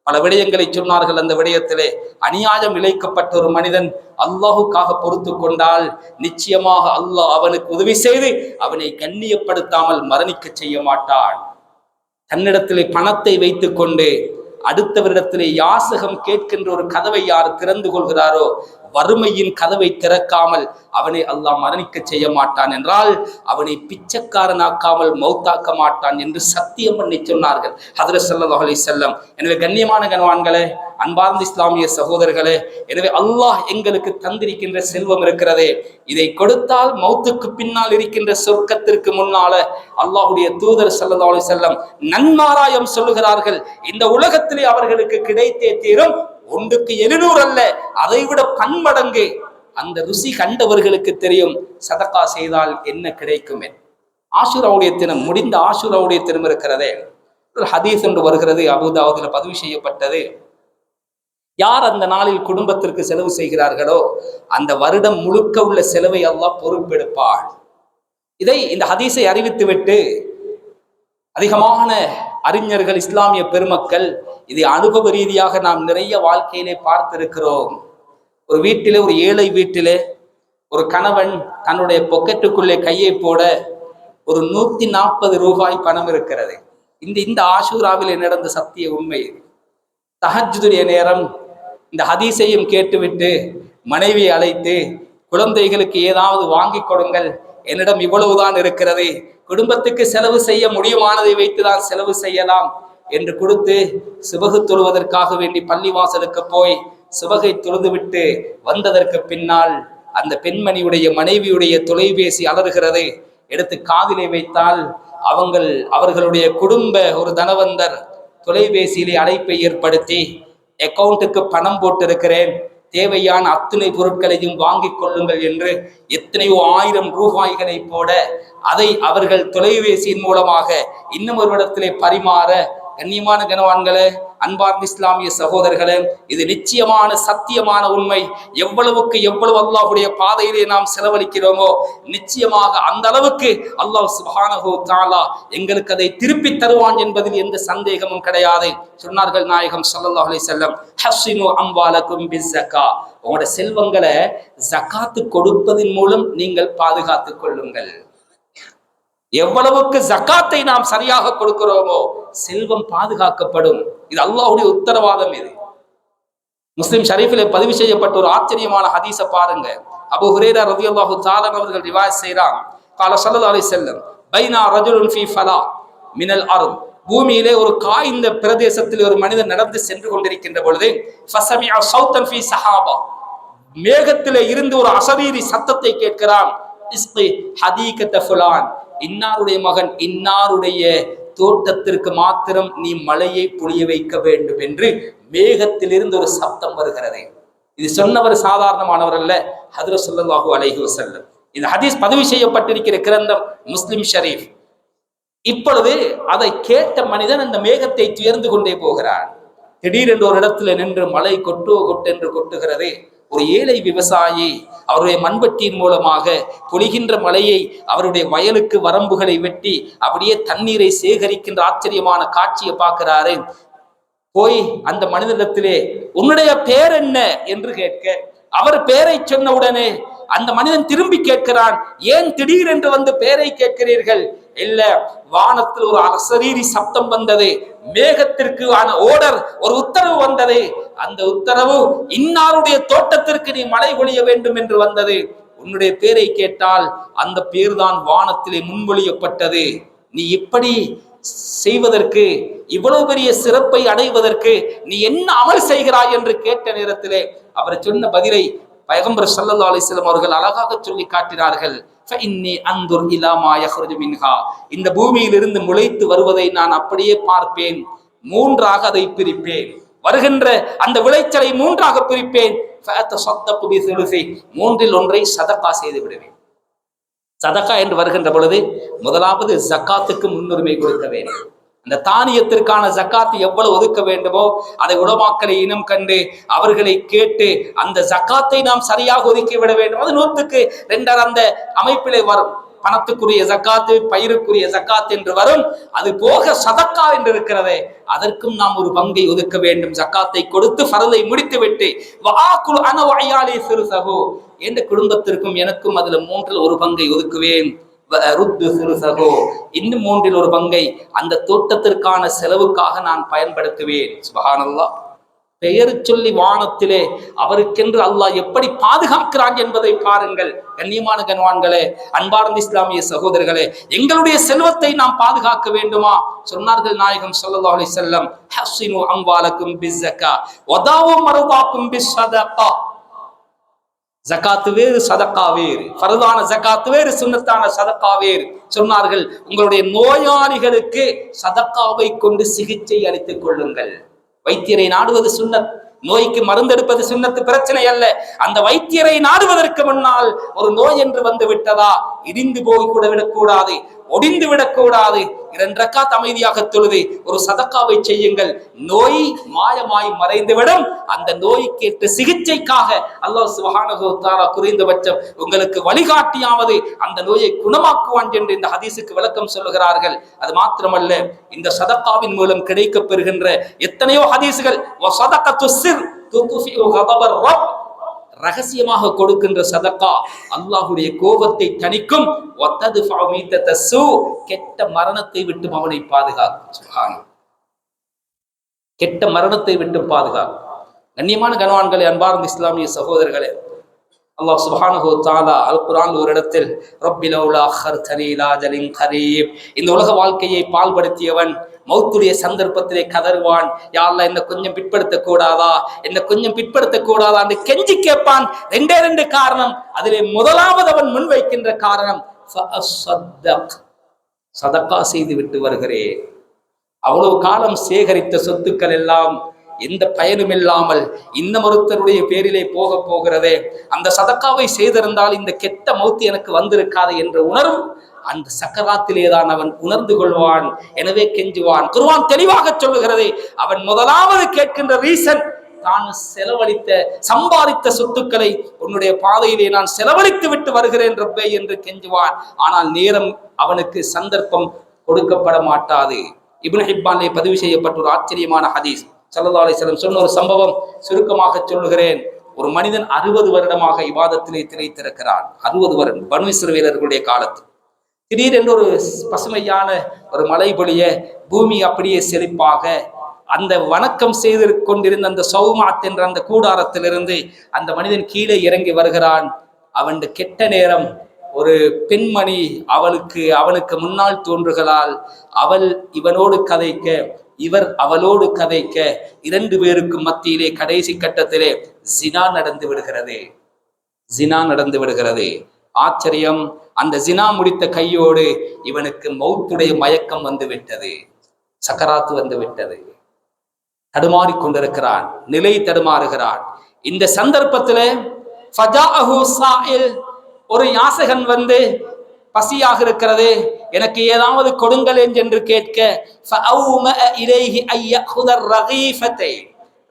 பல விடயங்களை சொன்னார்கள். அந்த விடயத்திலே அநியாயம் இழைக்கப்பட்ட ஒரு மனிதன் அல்லாஹுக்காக பொறுத்து கொண்டால் நிச்சயமாக அல்லாஹ் அவனுக்கு உதவி செய்து அவனை கண்ணியப்படுத்தாமல் மரணிக்க செய்ய மாட்டான். தன்னிடத்திலே பணத்தை வைத்துக் கொண்டு அடுத்தவரிடத்திலே யாசகம் கேட்கின்ற ஒரு கதவை யார் திறந்து கொள்கிறாரோ, வறுமையின் கதவை திறக்காமல் அவனை அல்லாஹ் மரணிக்க செய்ய மாட்டான் என்றால் அவனை பிச்சைக்காரனாக்காமல் மௌத்தாக்க மாட்டான் என்று சத்தியம் பண்ணி சொன்னார்கள் ஹஜ்ரத் ஸல்லல்லாஹு அலைஹி வஸல்லம். எனவே கண்ணியமான கனவான்களே, அன்பார்ந்த இஸ்லாமிய சகோதரர்களே, எனவே அல்லாஹ் எங்களுக்கு தந்திருக்கின்ற செல்வம் இருக்கிறதே, இதை கொடுத்தால் மௌத்துக்கு பின்னால் இருக்கின்ற சொர்க்கத்திற்கு முன்னால அல்லாஹுடைய தூதர் ஸல்லல்லாஹு அலைஹி வஸல்லம் நன்மாராயம் சொல்லுகிறார்கள். இந்த உலகத்திலே அவர்களுக்கு கிடைத்தே தீரும். 1க்கு 700 அல்ல, அதைவிட பன்மடங்கு. அந்த ருசி கண்டவர்களுக்கு தெரியும் சதகா செய்தால் என்ன கிடைக்கும். ஆஷுராவுடைய தினம், முடிந்த ஆஷுராவுடைய தினம் இருக்கிறதே, ஒரு ஹதீஸ் என்று வருகிறது, அபூதாவுதுல பதிவு செய்யப்பட்டது. யார் அந்த நாளில் குடும்பத்திற்கு செலவு செய்கிறார்களோ அந்த வருடம் முழுக்க உள்ள செலவை அல்லாஹ் பொறுப்பெடுப்பாள். இதை இந்த ஹதீஸை அறிவித்துவிட்டு அதிகமான அறிஞர்கள், இஸ்லாமிய பெருமக்கள் இதை அனுபவ ரீதியாக நாம் நிறைய வாழ்க்கையிலே பார்த்திருக்கிறோம். ஒரு வீட்டிலே, ஒரு ஏழை வீட்டிலே ஒரு கணவன் தன்னுடைய பொக்கெட்டுக்குள்ளே கையை போட ஒரு 140 ரூபாய் பணம் இருக்கிறது. இந்த ஆஷூராவில் நடந்த சத்திய உண்மை. தஹஜ்ஜுடைய நேரம் இந்த ஹதீஸையும் கேட்டுவிட்டு மனைவியை அழைத்து, குழந்தைகளுக்கு ஏதாவது வாங்கி கொடுங்கள், என்னிடம் இவ்வளவுதான் இருக்கிறது, குடும்பத்துக்கு செலவு செய்ய முடியுமானதை வைத்துதான் செலவு செய்யலாம் என்று கொடுத்து சுபகு தொழுவதற்காக வேண்டி பள்ளிவாசலுக்கு போய் சுபகை தொழுதுவிட்டு வந்ததற்கு பின்னால் அந்த பெண்மணியுடைய மனைவியுடைய தொலைபேசி அலறுகிறது. எடுத்து காதிலே வைத்தால் அவர்களுடைய குடும்ப ஒரு தனவந்தர் தொலைபேசியிலே அழைப்பை ஏற்படுத்தி, அக்கௌண்ட்டுக்கு பணம் போட்டிருக்கிறேன், தேவையான அத்தனை பொருட்களையும் வாங்கிக் கொள்ளுங்கள் என்று எத்தனையோ 1000 ரூபாய்களை போட அதை அவர்கள் தொலைபேசியின் மூலமாக இன்னும் ஒரு இடத்திலே பரிமாற, கண்ணியமான கனவான்களே, அன்பார்ந்த இஸ்லாமிய சகோதரர்களே, இது நிச்சயமான சத்தியமான உண்மை. எவ்வளவுக்கு எவ்வளவு அல்லாஹ்வுடைய பாதையிலே நாம் செலவழிக்கிறோமோ நிச்சயமாக அந்த அளவுக்கு அல்லாஹ் சுப்ஹானஹு வ தஆலா எங்களுக்கு அதை திருப்பி தருவான் என்பதில் எந்த சந்தேகமும் கிடையாது. சொன்னார்கள் நாயகம் ஸல்லல்லாஹு அலைஹி வஸல்லம், ஹஸ்ஸினு அம்வாலக்கும் பிஸ்ஸகா, உங்களுடைய செல்வங்களை ஜகாத்து கொடுப்பதன் மூலம் நீங்கள் பாதுகாத்துக் கொள்ளுங்கள். எவ்வளவுக்கு ஜகாத்தை நாம் சரியாக கொடுக்கிறோமோ செல்வம் பாதுகாக்கப்படும். இது அல்லாஹ்வுடைய உத்தரவாதம். இது முஸ்லிம் ஷரீஃபிலே பதிவு செய்யப்பட்ட ஒரு ஆச்சரியமான ஹதீஸை பாருங்க. அபூ ஹுரைரா ரலியல்லாஹு தஆலா அவர்கள் ரிவாயத் செய்றாங்க. قال ஸல்லல்லாஹு அலைஹி வஸல்லம், பைனா ரஜுலுன் ஃபீ ஃபலா மினல் அர்த், பூமியிலே ஒரு காய்ந்த பிரதேசத்தில் ஒரு மனிதன் நடந்து சென்று கொண்டிருக்கின்ற பொழுது, ஃபஸமிஅ ஸௌத்தன் ஃபீ ஸஹாபா, மேகத்திலே இருந்து ஒரு அசரீரி சத்தத்தை கேட்கிறான். இஸ்கி ஹதீகத ஃபுலான், இன்னாருடைய மகன் இன்னாருடைய தோட்டத்திற்கு மாத்திரம் நீ மழையை பொழிய வைக்க வேண்டும் என்று மேகத்திலிருந்து ஒரு சப்தம் வருகிறது. இது சொன்னவர் சாதாரணமானவர் அல்ல, ஹஜ்ரத் ஸல்லல்லாஹு அலைஹி வஸல்லம். இந்த ஹதீஸ் பதிவு செய்யப்பட்டிருக்கிற கிரந்தம் முஸ்லிம் ஷரீஃப். இப்பொழுது அதை கேட்ட மனிதன் அந்த மேகத்தை துயர்ந்து கொண்டே போகிறான். திடீரென்று ஒரு இடத்துல நின்று மழை கொட்டென்று கொட்டுகிறது. ஒரு ஏழை விவசாயி அவருடைய மண்வெட்டியின் மூலமாக பொழிகின்ற மழையை அவருடைய வயலுக்கு வரம்புகளை வெட்டி அப்படியே தண்ணீரை சேகரிக்கின்ற ஆச்சரியமான காட்சியை பார்க்கிறாரு. போய் அந்த மனிதனிடத்திலே உன்னுடைய பேர் என்ன என்று கேட்க, அவர் பேரை சொன்ன உடனே அந்த மனிதன் திரும்பி கேட்கிறான், ஏன் திடீரென்று வந்து பேரை கேட்கிறீர்கள்? இல்ல, வானத்தில் ஒரு அசரீரி சப்தம் வந்தது, மேகத்திற்கு ஓடர் ஒரு உத்தரவு வந்தது. அந்த உத்தரவு இன்னாருடைய தோட்டத்திற்கு நீ மழை பொழிய வேண்டும் என்று வந்தது. உன்னுடைய பேரை கேட்டால் அந்த பேர் தான் வானத்திலே முன்மொழியப்பட்டது. நீ இப்படி செய்வதற்கு, இவ்வளவு பெரிய சிறப்பை அடைவதற்கு நீ என்ன அமல் செய்கிறாய் என்று கேட்ட நேரத்திலே அவர் சொன்ன பதிலை பைகம்பர் ஸல்லல்லாஹு அலைஹி வஸல்லம் அவர்கள் அழகாக சொல்லி காட்டினார்கள். இந்த பூமியிலிருந்து முளைத்து வருவதை நான் அப்படியே பார்ப்பேன், மூன்றாக அதை பிரிப்பேன், வருகின்ற அந்த விளைச்சலை மூன்றாக பிரிப்பேன், மூன்றில் ஒன்றை சதகா செய்து விடுவேன். சதகா என்று வருகின்ற பொழுது முதலாவது ஜக்காத்துக்கு முன்னுரிமை கொடுக்க வேண்டும். அந்த தானியத்திற்கான ஜக்காத்து எவ்வளவு ஒதுக்க வேண்டுமோ அதை உலமாக்களை இனம் கண்டு அவர்களை கேட்டு அந்த ஜக்காத்தை நாம் சரியாக ஒதுக்கி விட வேண்டும். அது 100க்கு 2 அந்த அமைப்பிலே வரும். பணத்துக்குரிய ஜக்காத்து, பயிருக்குரிய ஜக்காத் என்று வரும். அது போக சதக்கா என்று இருக்கிறதே, அதற்கும் நாம் ஒரு பங்கை ஒதுக்க வேண்டும். ஜக்காத்தை கொடுத்து ஃபர்லை முடித்து விட்டு வஆகுல் அன வஅயாலி சுல்சஹு, என்ற குடும்பத்திற்கும் எனக்கும் அதுல 3ல் ஒரு பங்கை ஒதுக்குவேன். இன்னும் 3ல் ஒரு பங்கை அந்த தோட்டத்திற்கான செலவுக்காக நான் பயன்படுத்துவேன். சுப்ஹானல்லாஹ். பெயர் சொல்லி வானத்திலே அவருக்கென்று அல்லாஹ் எப்படி பாதுகாக்கிறான் என்பதை பாருங்கள். கண்ணியமான கண்வான்களே, அன்பார்ந்த இஸ்லாமிய சகோதரர்களே, எங்களுடைய செல்வத்தை நாம் பாதுகாக்க வேண்டுமா? சொன்னார்கள் நாயகம் ஸல்லல்லாஹு அலைஹி வஸல்லம், ஹஸ்ஸினு அம்வாலக்கும் பிஸ்ஸகா வதாவு மர்தாக்கும் பிஸ்ஸதகா. ஜகாத்து வேறு, சதக்கா வேறு. ஃபர்தான ஜகாத்து வேறு, சுன்னத்தான சதக்கா வேறு. சொன்னார்கள், உங்களுடைய நோயாளிகளுக்கு சதக்காவை கொண்டு சிகிச்சை அளித்துக் கொள்ளுங்கள். வைத்தியரை நாடுவது சுன்னத், நோய்க்கு மருந்தெடுப்பது சுன்னத்து, பிரச்சனை அல்ல. அந்த வைத்தியரை நாடுவதற்கு முன்னால் ஒரு நோய் என்று வந்து விட்டதா, இடிந்து போய் கூட விடக்கூடாது, ஒடிந்து விடக்கூடாது. 2 ரக்காத் அமைதியாக தொழுது ஒரு சதக்காவை செய்யுங்கள். நோய் மாயமாய் மறைந்துவிடும். அந்த நோய்க்கேற்ற சிகிச்சைக்காக அல்லாஹ் சுப்ஹானஹு வ தஆலா குறைந்தபட்சம் உங்களுக்கு வழிகாட்டியாவது அந்த நோயை குணமாக்குவான் என்று இந்த ஹதீஸுக்கு விளக்கம் சொல்லுகிறார்கள். அது மாத்திரமல்ல, இந்த சதக்காவின் மூலம் கிடைக்கப் பெறுகின்ற எத்தனையோ ஹதீஸுகள், ரகசியமாக கொடுக்கின்ற சதக்கா அல்லாஹ்வுடைய கோபத்தை தணிக்கும், கெட்ட மரணத்தை விட்டு அவனை பாதுகாக்கும். கெட்ட மரணத்தை விட்டு பாதுகாக்கும். கண்ணியமான கனவான்களே, அன்பார்ந்த இஸ்லாமிய சகோதரர்களே, அல்லாஹ் சுப்ஹானஹு வ தஆலா அல் குர்ஆன் ஒரு இடத்தில் ரப்பி லௌலா அഖர்தனி இலா அஜலின் கரீப், இந்த உலக வாழ்க்கையை பால்படுத்தியவன் மௌத்துடைய சந்தர்ப்பத்திலே கதறுவான், யா அல்லாஹ் என்ன கொஞ்சம் பிற்படுத்த கூடாதா, என்ன கொஞ்சம் பிற்படுத்த கூடாதா என்று கெஞ்சி கேட்பான். 2 காரணம். அதிலே முதலாவது அவன் முன்வைக்கின்ற காரணம், சதக்கா செய்து விட்டு வருகிறேன். அவ்வளவு காலம் சேகரித்த சொத்துக்கள் எல்லாம் எந்த பயனும் இல்லாமல் இன்னமொருத்தருடைய பேரிலே போகிறதே, அந்த சதக்காவை செய்திருந்தால் இந்த கெட்ட மௌத்து எனக்கு வந்திருக்காது என்ற உணர்வு அந்த சக்கராத்திலேதான் அவன் உணர்ந்து கொள்வான். எனவே கெஞ்சுவான். குர்ஆன் தெளிவாக சொல்லுகிறது, அவன் முதலாவது கேட்கின்ற ரீசன், தான் செலவழித்த சம்பாதித்த சொத்துக்களை உன்னுடைய பாதையிலே நான் செலவழித்து விட்டு வருகிறேன் ரப்பே என்று கெஞ்சுவான். ஆனால் நேரம் அவனுக்கு சந்தர்ப்பம் கொடுக்கப்பட மாட்டாது. இப்னு ஹிப்பானிலே பதிவு செய்யப்பட்ட ஒரு ஆச்சரியமான ஹதீஸ், ஸல்லல்லாஹு அலைஹி வஸல்லம் சொன்ன ஒரு சம்பவம் சுருக்கமாக சொல்லுகிறேன். ஒரு மனிதன் 60 வருடமாக இபாதத்திலே திளைத்திருக்கிறான். 60 வருடம், பனு இஸ்ரவேலர்களுடைய காலத்தில். திடீரென்று ஒரு பசுமையான ஒரு மழை பொழிய, பூமி அப்படியே செழிப்பாக, அந்த வணக்கம் செய்து கொண்டிருந்த அந்த சௌமாத் என்ற அந்த கூடாரத்திலிருந்து அந்த மனிதன் கீழே இறங்கி வருகிறான். அவன் கெட்ட நேரம், ஒரு பெண்மணி அவனுக்கு முன்னால் தோன்றுகிறாள். அவள் இவனோடு கதைக்க, இவர் அவளோடு கதைக்க, 2 பேருக்கும் மத்தியிலே கடைசி கட்டத்திலே ஜினா நடந்து விடுகிறது. ஆச்சரியம், அந்த ஜினா முடித்த கையோடு இவனுக்கு மௌத்துடைய மயக்கம் வந்து விட்டது, சக்கராத்து வந்து விட்டது. தடுமாறி கொண்டிருக்கிறான், நிலை தடுமாறுகிறான். இந்த சந்தர்ப்பத்திலே ஃபஜாஅஹு ஸாயில், ஒரு யாசகன் வந்து, பசியாக இருக்கிறது, எனக்கு ஏதாவது கொடுங்கள் என்று கேட்க, ஃபஅவுமஅ இலைஹி அய்யஹுத ரகீஃபத்தை,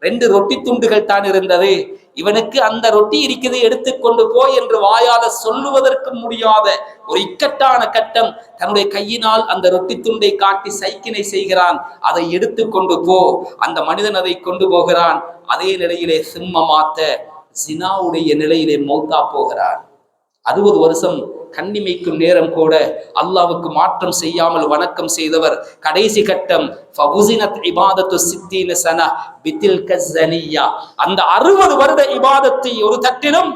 2 ரொட்டி துண்டுகள் தான் இருந்தது. இவனுக்கு அந்த ரொட்டி இருக்குது, எடுத்துக்கொண்டு போய் என்று வாயால சொல்லுவதற்கு முடியாத ஒரு இக்கட்டான கட்டம். தன்னுடைய கையினால் அந்த ரொட்டி துண்டை காட்டி சைக்கினை செய்கிறான், அதை எடுத்துக்கொண்டு போ. அந்த மனிதன் அதை கொண்டு போகிறான். அதே நிலையிலே சிம்மமாத்த ஜினாவுடைய நிலையிலே மௌத்தா போகிறான். 60 வருஷம் கண்ணிமைக்கும் நேரம் கூட அல்லாவுக்கு மாற்றம் செய்யாமல் வணக்கம் செய்தவர். கடைசி கட்டம் அந்த 60 வருட இபாதத்தை ஒரு தட்டிலும்,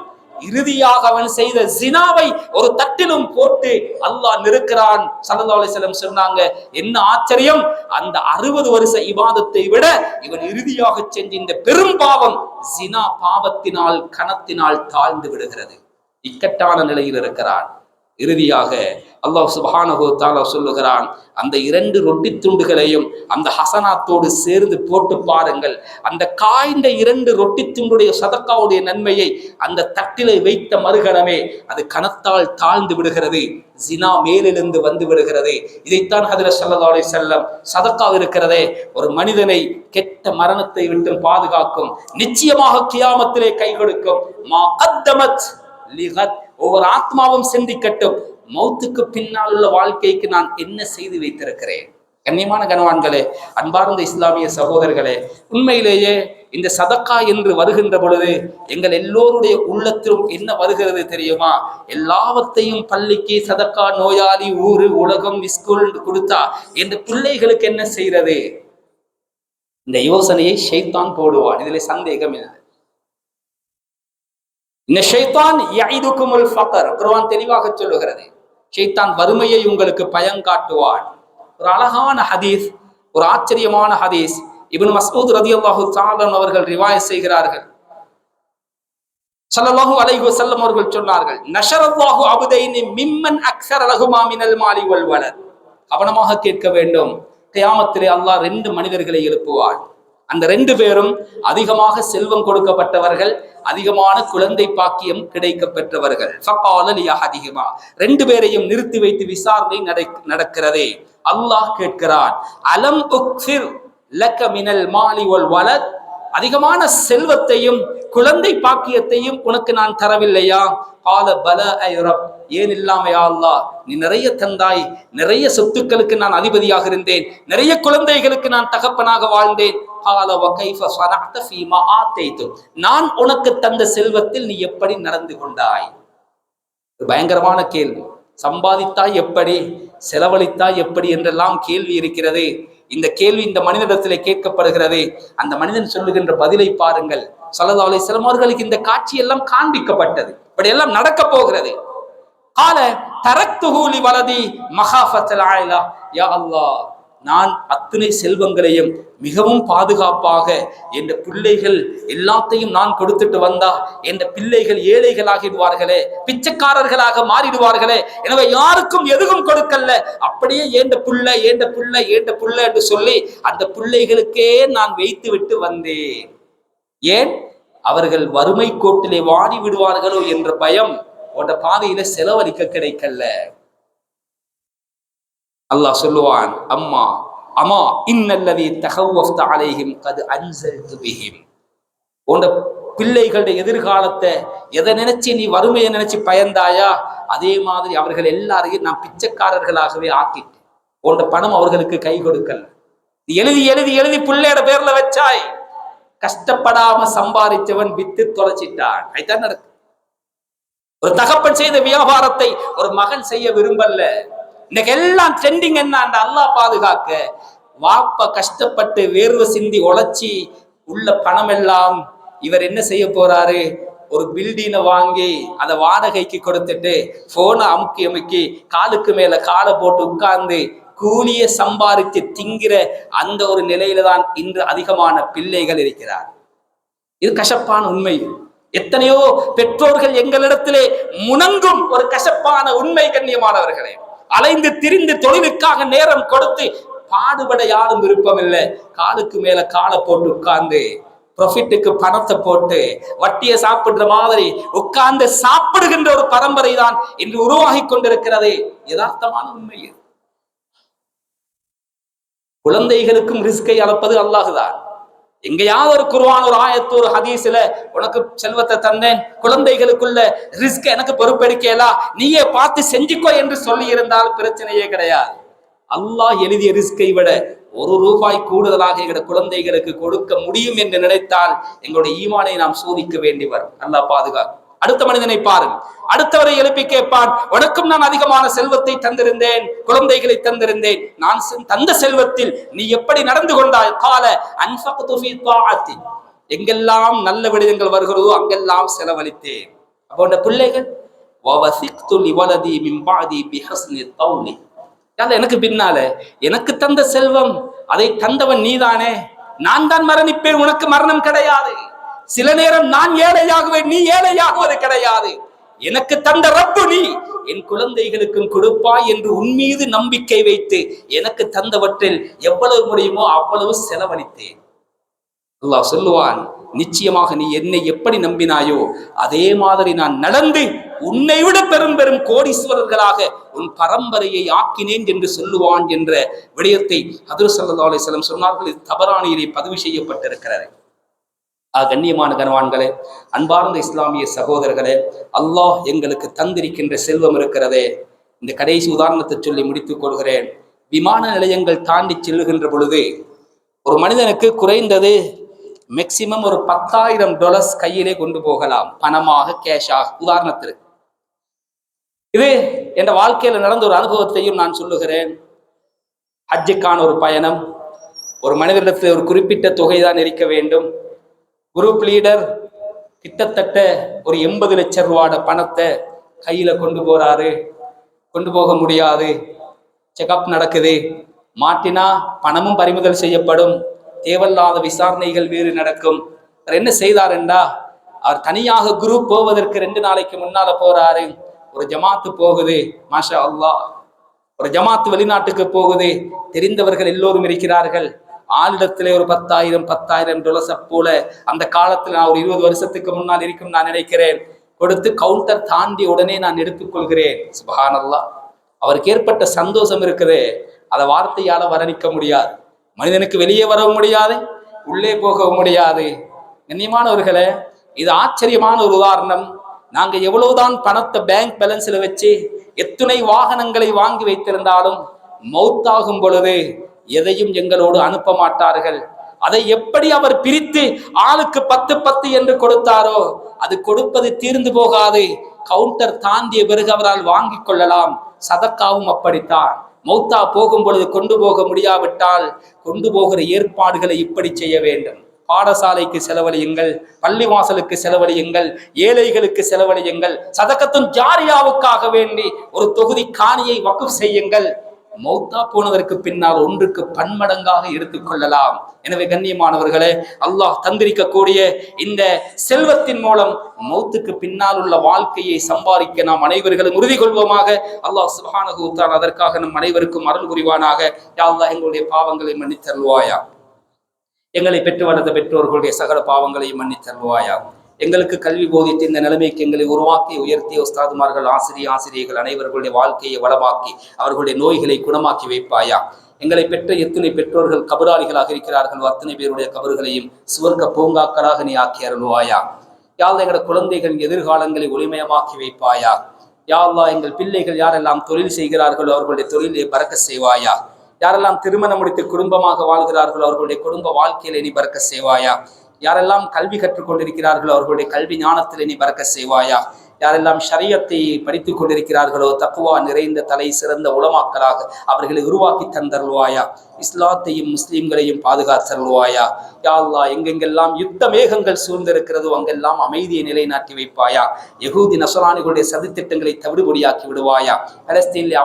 இறுதியாக அவன் செய்த ஜினாவை ஒரு தட்டிலும் போட்டு அல்லாஹ் நிறுக்கிறான். ஸல்லல்லாஹு அலைஹி வஸல்லம் சொன்னாங்க, என்ன ஆச்சரியம், அந்த 60 வருஷ இபாதத்தை விட இவன் இறுதியாக செஞ்ச இந்த பெரும் பாவம் ஜினா பாவத்தினால் கணத்தினால் தாழ்ந்து விடுகிறது. இக்கட்டான நிலையில் இருக்கிறான். இறுதியாக அல்லாஹ் சுப்ஹானஹு வ தஆலா சொல்லுகிறான், அந்த 2 ரொட்டி துண்டுகளையும் அந்த ஹசனாத்தோடு சேர்ந்து போட்டு பாருங்கள். அந்த காய்ந்த 2 ரொட்டி துண்டுடைய சதக்காவுடைய நன்மையை அந்த தட்டிலை வைத்த மறுகணமே அது கணத்தால் தாழ்ந்து விடுகிறது. ஜினா மேலிருந்து வந்து விடுகிறது. இதைத்தான் ஹஜ்ரத் ஸல்லல்லாஹு அலைஹி வஸல்லம் சதக்கா இருக்கிறதே ஒரு மனிதனை கெட்ட மரணத்தை விட்டு பாதுகாக்கும், நிச்சயமாக கியாமத்திலே கை கொடுக்கும். மா கத்தமத் லிகத், ஒவ்வொரு ஆத்மாவும் சிந்திக்கட்டும், மௌத்துக்கு பின்னால் உள்ள வாழ்க்கைக்கு நான் என்ன செய்து வைத்திருக்கிறேன். கண்ணியமான கனவான்களே, அன்பார்ந்த இஸ்லாமிய சகோதரர்களே, உண்மையிலேயே இந்த சதக்கா என்று வருகின்ற பொழுது எங்கள் எல்லோருடைய உள்ளத்திலும் என்ன வருகிறது தெரியுமா? எல்லாவற்றையும் பள்ளிக்கு சதக்கா, நோயாளி, ஊரு, உலகம், ஸ்கூல் கொடுத்தா என்ற பிள்ளைகளுக்கு என்ன செய்யறது? இந்த யோசனையை ஷைத்தான் போடுவான், இதிலே சந்தேகம் இல்லை. குர்ஆன் தெளிவாக சொல்லுகிறது, ஷைத்தான் வறுமையை உங்களுக்கு பயங்காட்டுவான். ஒரு அழகான ஹதீஸ், ஒரு ஆச்சரியமான ஹதீஸ் இப்னு மஸ்ஊத் ரலியல்லாஹு தஆலா அவர்கள் ரிவாயத் செய்கிறார்கள். ஸல்லல்லாஹு அலைஹி வஸல்லம் அவர்கள் சொன்னார்கள், நஷரல்லாஹு அப்தைனி மிம்மன் அக்ஸர லஹுமா மினல் மாலி வல் வலத். கவனமாக கேட்க வேண்டும். கியாமத்திலே அல்லாஹ் 2 மனிதர்களை எழுப்புவார். அந்த 2 பேரும் அதிகமாக செல்வம் கொடுக்கப்பட்டவர்கள், அதிகமான குழந்தை பாக்கியம் கிடைக்க பெற்றவர்கள். ஃபகால லியஹதிஹிமா, 2 பேரையும் நிறுத்தி வைத்து விசாரணை நடக்கிறதே. அல்லாஹ் கேட்கிறான், அலம் உக்ஸிர் லக மினல் மாலி வல் வலத், அதிகமான செல்வத்தையும் குழந்தை பாக்கியத்தையும் உனக்கு நான் தரவில்லையா? கால பல ஐ ரப், ஏன் இல்லாம யா அல்லாஹ், நீ நிறைய தந்தாய், நிறைய சொத்துக்களுக்கு நான் அதிபதியாக இருந்தேன், நிறைய குழந்தைகளுக்கு நான் தகப்பனாக வாழ்ந்தேன். கால வ கைஃப ஸனஅத ஃபீமா ஆதைது, நான் உனக்கு தந்த செல்வத்தில் நீ எப்படி நடந்து கொண்டாய்? பயங்கரமான கேள்வி. சம்பாதித்தாய் எப்படி, செலவழித்தாய் எப்படி என்றெல்லாம் கேள்வி இருக்கிறது. இந்த கேள்வி இந்த மனிதனிடத்திலே கேட்கப்படுகிறது. அந்த மனிதன் சொல்லுகின்ற பதிலை பாருங்கள். ஸல்லல்லாஹு அலைஹி வஸல்லம் அவர்களுக்கு இந்த காட்சி எல்லாம் காண்பிக்கப்பட்டது, இப்படி எல்லாம் நடக்க போகிறது. கால தரக்துஹு லி வலதி மகாஃபத்தல் ஆயிலா, யா அல்லாஹ், நான் அத்தனை செல்வங்களையும் மிகவும் பாதுகாப்பாக என்ற பிள்ளைகள் எல்லாத்தையும் நான் கொடுத்துட்டு வந்தா என்ற பிள்ளைகள் ஏழைகளாகிடுவார்களே, பிச்சைக்காரர்களாக மாறிடுவார்களே, எனவே யாருக்கும் எதுவும் கொடுக்கல, அப்படியே ஏண்ட புள்ள ஏண்ட புள்ள ஏண்ட புள்ள என்று சொல்லி அந்த பிள்ளைகளுக்கே நான் வைத்து விட்டு வந்தேன். ஏன்? அவர்கள் வறுமை கோட்டிலே வாடி விடுவார்களோ என்ற பயம். உன்ட பாதையில செலவழிக்க கிடைக்கல. அல்லாஹ் சொல்லுவான், அம்மா அம்மா இன்னல்லதி தகவ்வஃப்த அலைஹிம் கத் அன்ஸல்து பிஹிம், உன்ட பிள்ளைகளுடைய எதிர்காலத்தை எதை நினைச்சு நீ வறுமையை நினைச்சு பயந்தாயா, அதே மாதிரி அவர்கள் எல்லாரையும் நான் பிச்சைக்காரர்களாகவே ஆக்கிட்டேன். உன்ட பணம் அவர்களுக்கு கை கொடுக்கல. எழுதி எழுதி எழுதி பிள்ளையோட பேர்ல வச்சாய், கஷ்டப்படாம சம்பாதிச்சவன் வித்து தொலைச்சிட்டான். அதுதான் நடக்கு. ஒரு தகப்பன் செய்த வியாபாரத்தை ஒரு மகன் செய்ய விரும்பல. இன்னைக்கு எல்லாம் ட்ரெண்டிங் என்ன? அந்த அல்லாஹ் பாதுகாக்க, வாப்ப கஷ்டப்பட்டு வேர்வை சிந்தி உழைச்சி உள்ள பணம் எல்லாம் இவர் என்ன செய்ய போறாரு? ஒரு பில்டிங்கை வாங்கி அதை வாடகைக்கு கொடுத்துட்டு போனை அமுக்கி அமுக்கி காலுக்கு மேல காலை போட்டு உட்கார்ந்து கூலிய சம்பாதித்து திங்கிற அந்த ஒரு நிலையில தான் இன்று அதிகமான பிள்ளைகள் இருக்கிறார். இது கசப்பான உண்மை. எத்தனையோ பெற்றோர்கள் எங்களிடத்திலே முணங்கும் ஒரு கசப்பான உண்மை. கண்ணியமானவர்களே, அலைந்து திரிந்து தொழிலுக்காக நேரம் கொடுத்து பாடுபட யாரும் விருப்பம் இல்லை. காலுக்கு மேல காலை போட்டு உட்கார்ந்து ப்ராஃபிட்டுக்கு பணத்தை போட்டு வட்டியை சாப்பிடுற மாதிரி உட்கார்ந்து சாப்பிடுகின்ற ஒரு பரம்பரை தான் இன்று உருவாகி கொண்டிருக்கிறது. யதார்த்தமான உண்மை. குழந்தைகளுக்கும் ரிஸ்கை அளப்பது அல்லாஹுதான். எங்கேயாவது ஒரு குர்ஆன் ஒரு ஆயத்து ஒரு ஹதீஸ்ல உனக்கு செல்வத்தை தந்தேன், குழந்தைகளுக்குள்ள ரிஸ்க் எனக்கு பொறுப்பெடுக்கலா, நீயே பார்த்து செஞ்சுக்கோ என்று சொல்லி இருந்தால் பிரச்சனையே கிடையாது. அல்லாஹ் எழுதிய ரிஸ்கை விட ₹1 கூடுதலாக எங்களுடைய குழந்தைகளுக்கு கொடுக்க முடியும் என்று நினைத்தால் எங்களுடைய ஈமானை நாம் சோதிக்க வேண்டி வரும். அல்லாஹ் பாதுகாக்கும். அடுத்த மனிதனை பாருங்கள், அடுத்தவரை எழுப்பி கேட்பான், உனக்கும் நான் அதிகமான செல்வத்தை தந்திருந்தேன், குழந்தைகளை தந்திருந்தேன், நான் தந்த செல்வத்தில் நீ எப்படி நடந்து கொண்டாய்? கால அன்ஃபக்து ஃபீ தாஅத்தி, எங்கெல்லாம் நல்ல விடயங்கள் வருகிறதோ அங்கெல்லாம் செலவழித்தேன். அப்போ பிள்ளைகள் வவசிக்து லிவலதி மின் பஅதி பிஹஸ்னி தௌலி, எனக்கு பின்னால எனக்கு தந்த செல்வம், அதை தந்தவன் நீதானே, நான் தான் மரணிப்பேன், உனக்கு மரணம் கிடையாது. சில நேரம் நான் ஏழையாகுவேன், நீ ஏழையாகுவது கிடையாது. எனக்கு தந்த ரப்பு நீ, என் குழந்தைகளுக்கும் கொடுப்பாய் என்று உன்மீது நம்பிக்கை வைத்து எனக்கு தந்தவற்றில் எவ்வளவு முடியுமோ அவ்வளவு செலவழித்தேன். அல்லாஹ் சொல்லுவான், நிச்சயமாக நீ என்னை எப்படி நம்பினாயோ அதே மாதிரி நான் நடந்து உன்னை விட பெரும் பெரும் கோடீஸ்வரர்களாக உன் பரம்பரையை ஆக்கினேன் என்று சொல்லுவான் என்ற விடயத்தை ஹஜ்ரத் ஸல்லல்லாஹு அலைஹி வஸல்லம் சொன்னார்கள். இது தபரானியிலே பதிவு செய்யப்பட்டிருக்கிறது. கண்ணியமான கனவான்களே, அன்பார்ந்த இஸ்லாமிய சகோதரர்களே, அல்லாஹ் எங்களுக்கு தந்திருக்கின்ற செல்வம் இருக்கிறதே. இந்த கடைசி உதாரணத்தை சொல்லி முடித்துக் கொள்கிறேன். விமான நிலையங்கள் தாண்டி செல்லுகின்ற பொழுது ஒரு மனிதனுக்கு குறைந்தது மேக்சிமம் ஒரு $10,000 கையிலே கொண்டு போகலாம், பணமாக, கேஷாக. உதாரணத்திற்கு இது என் வாழ்க்கையில நடந்த ஒரு அனுபவத்தையும் நான் சொல்லுகிறேன். ஹஜ்ஜுக்கான ஒரு பயணம், ஒரு மனிதனிடத்தில் ஒரு குறிப்பிட்ட தொகை தான் இருக்க வேண்டும். குரூப் லீடர் கிட்டத்தட்ட ஒரு 80 லட்சம் ரூபாய் பணத்தை கையில கொண்டு போறாரு. கொண்டு போக முடியாது, செக்அப் நடக்குது, மாட்டினா பணமும் பறிமுதல் செய்யப்படும், தேவையில்லாத விசாரணைகள் வேறு நடக்கும். அவர் என்ன செய்தார் என்றா, அவர் தனியாக குரூப் போவதற்கு 2 நாளைக்கு முன்னால போறாரு. ஒரு ஜமாத்து போகுது, மாஷா அல்லாஹ், ஒரு ஜமாத்து வெளிநாட்டுக்கு போகுது, தெரிந்தவர்கள் எல்லோரும் இருக்கிறார்கள். ஆளிடத்திலே ஒரு $10,000 போல அந்த காலத்துல நான் ஒரு 20 வருஷத்துக்கு முன்னால் இருக்கும் நான் நினைக்கிறேன், கொடுத்து கவுண்டர் தாண்டி உடனே நான் எடுத்துக்கொள்கிறேன். சுப்ஹானல்லாஹ், அவருக்கு ஏற்பட்ட சந்தோஷம் இருக்குது, அதை வார்த்தையால வர்ணிக்க முடியாது. மனிதனுக்கு வெளியே வரவும் முடியாது, உள்ளே போகவும் முடியாது. கண்ணியமானவர்களே, இது ஆச்சரியமான ஒரு உதாரணம். நாங்க எவ்வளவுதான் பணத்தை பேங்க் பேலன்ஸ்ல வச்சு எத்தனை வாகனங்களை வாங்கி வைத்திருந்தாலும் மௌத்தாகும் பொழுது எதையும் எங்களோடு அனுப்ப மாட்டார்கள். அதை எப்படி அவர் பிரித்து ஆளுக்கு 10 என்று கொடுத்தாரோ அது கொடுப்பது தீர்ந்து போகாது. கவுண்டர் தாண்டிய பிறகு அவரால் வாங்கிக் கொள்ளலாம். சதக்காவும் அப்படித்தான். மௌத்தா போகும் பொழுது கொண்டு போக முடியாவிட்டால் கொண்டு போகிற ஏற்பாடுகளை இப்படி செய்ய வேண்டும். பாடசாலைக்கு செலவழியுங்கள், பள்ளி வாசலுக்கு செலவழியுங்கள், ஏழைகளுக்கு செலவழியுங்கள், சதக்கத்தும் ஜாரியாவுக்காக வேண்டி ஒரு தொகுதி காணியை வக்ஃப் செய்யுங்கள். மௌத்தா போனதற்கு பின்னால் ஒன்றுக்கு பன்மடங்காக எடுத்துக்கொள்ளலாம். எனவே கண்ணியமானவர்களே, அல்லாஹ் தந்திருக்கக்கூடிய இந்த செல்வத்தின் மூலம் மௌத்துக்கு பின்னால் உள்ள வாழ்க்கையை சம்பாதிக்க நாம் அனைவர்களும் உறுதி கொள்வோமாக. அல்லாஹ் சுப்ஹானஹு வ தஆலா அதற்காக நம் அனைவருக்கும் அருள் புரிவானாக. யா அல்லாஹ், எங்களுடைய பாவங்களை மன்னித்தருள்வாயா, எங்களை பெற்று வளர்ந்த பெற்றோர்களுடைய சகல பாவங்களையும் மன்னித்தருள்வாயா. எங்களுக்கு கல்வி போதித்து இந்த நிலைமைக்கு எங்களை உருவாக்கி உயர்த்திய உஸ்தாதுமார்கள், ஆசிரியர்கள் அனைவர்களுடைய வாழ்க்கையை வளமாக்கி அவர்களுடைய நோய்களை குணமாக்கி வைப்பாயா. எங்களை பெற்ற எத்தனை பெற்றோர்கள் கபராளிகளாக இருக்கிறார்கள், அத்தனை பேருடைய கபறுகளையும் சுவர்க்க பூங்காக்களாக நீ ஆக்கி அருள்வாயா. யா அல்லாஹ், எங்கள் குழந்தைகளின் எதிர்காலங்களை ஒளிமயமாக்கி வைப்பாயா. யா அல்லாஹ், எங்கள் பிள்ளைகள் யாரெல்லாம் தொழில் செய்கிறார்களோ அவர்களுடைய தொழிலை பறக்கச் செய்வாயா. யாரெல்லாம் திருமணம் முடித்து குடும்பமாக வாழ்கிறார்களோ அவர்களுடைய குடும்ப வாழ்க்கையில நீ பறக்கச் செய்வாயா. யாரெல்லாம் கல்வி கற்றுக் கொண்டிருக்கிறார்களோ அவர்களுடைய கல்வி ஞானத்தில் நீ பறக்கச் செய்வாயா. யாரெல்லாம் ஷரியத்தை படித்துக் கொண்டிருக்கிறார்களோ தக்குவா நிறைந்த தலை சிறந்த உலமாக்களாக அவர்களை உருவாக்கி தந்தருள்வாயா. இஸ்லாத்தையும் முஸ்லிம்களையும் பாதுகாத்தருள்வாயா. யா அல்லாஹ், எங்கெங்கெல்லாம் யுத்த மேகங்கள் சூழ்ந்திருக்கிறதோ அங்கெல்லாம் அமைதியை நிலைநாட்டி வைப்பாயா. யகூதி நஸ்ரானிகளுடைய சதித்திட்டங்களை தவிடுபொடியாக்கி விடுவாயா. பலஸ்தீனிலே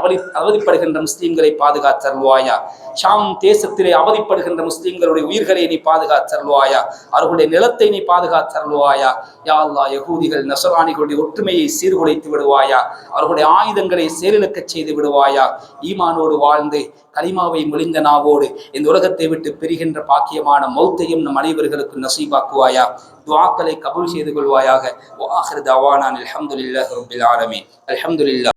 அவதிப்படுகின்ற முஸ்லிம்களை பாதுகாத்தருள்வாயா. ஷாம் தேசத்திலே அவதிப்படுகின்ற முஸ்லிம்களுடைய உயிர்களை நீ பாதுகாத்தருள்வாயா. அவர்களுடைய நிலத்தை நீ பாதுகாத்தருள்வாயா. யா அல்லாஹ், யகூதிகள் நஸ்ரானிகளுடைய ஒற்றுமையை சீர்குலைத்து விடுவாயா. அவர்களுடைய ஆயுதங்களை செயலிழக்க செய்து விடுவாயா. ஈமானோடு வாழ்ந்து கலிமாவை மொழிந்த நாவோடு இந்த உலகத்தை விட்டு பெறுகின்ற பாக்கியமான மௌத்தையும் நம் அனைவர்களுக்கு நசீபாக்குவாயா. துஆக்களை கபூல் செய்து கொள்வாயாக. வஆகிரு தஅவானா அல்ஹம்துலில்லாஹி ரப்பில் ஆலமீன். அல்ஹம்துலில்லாஹ்.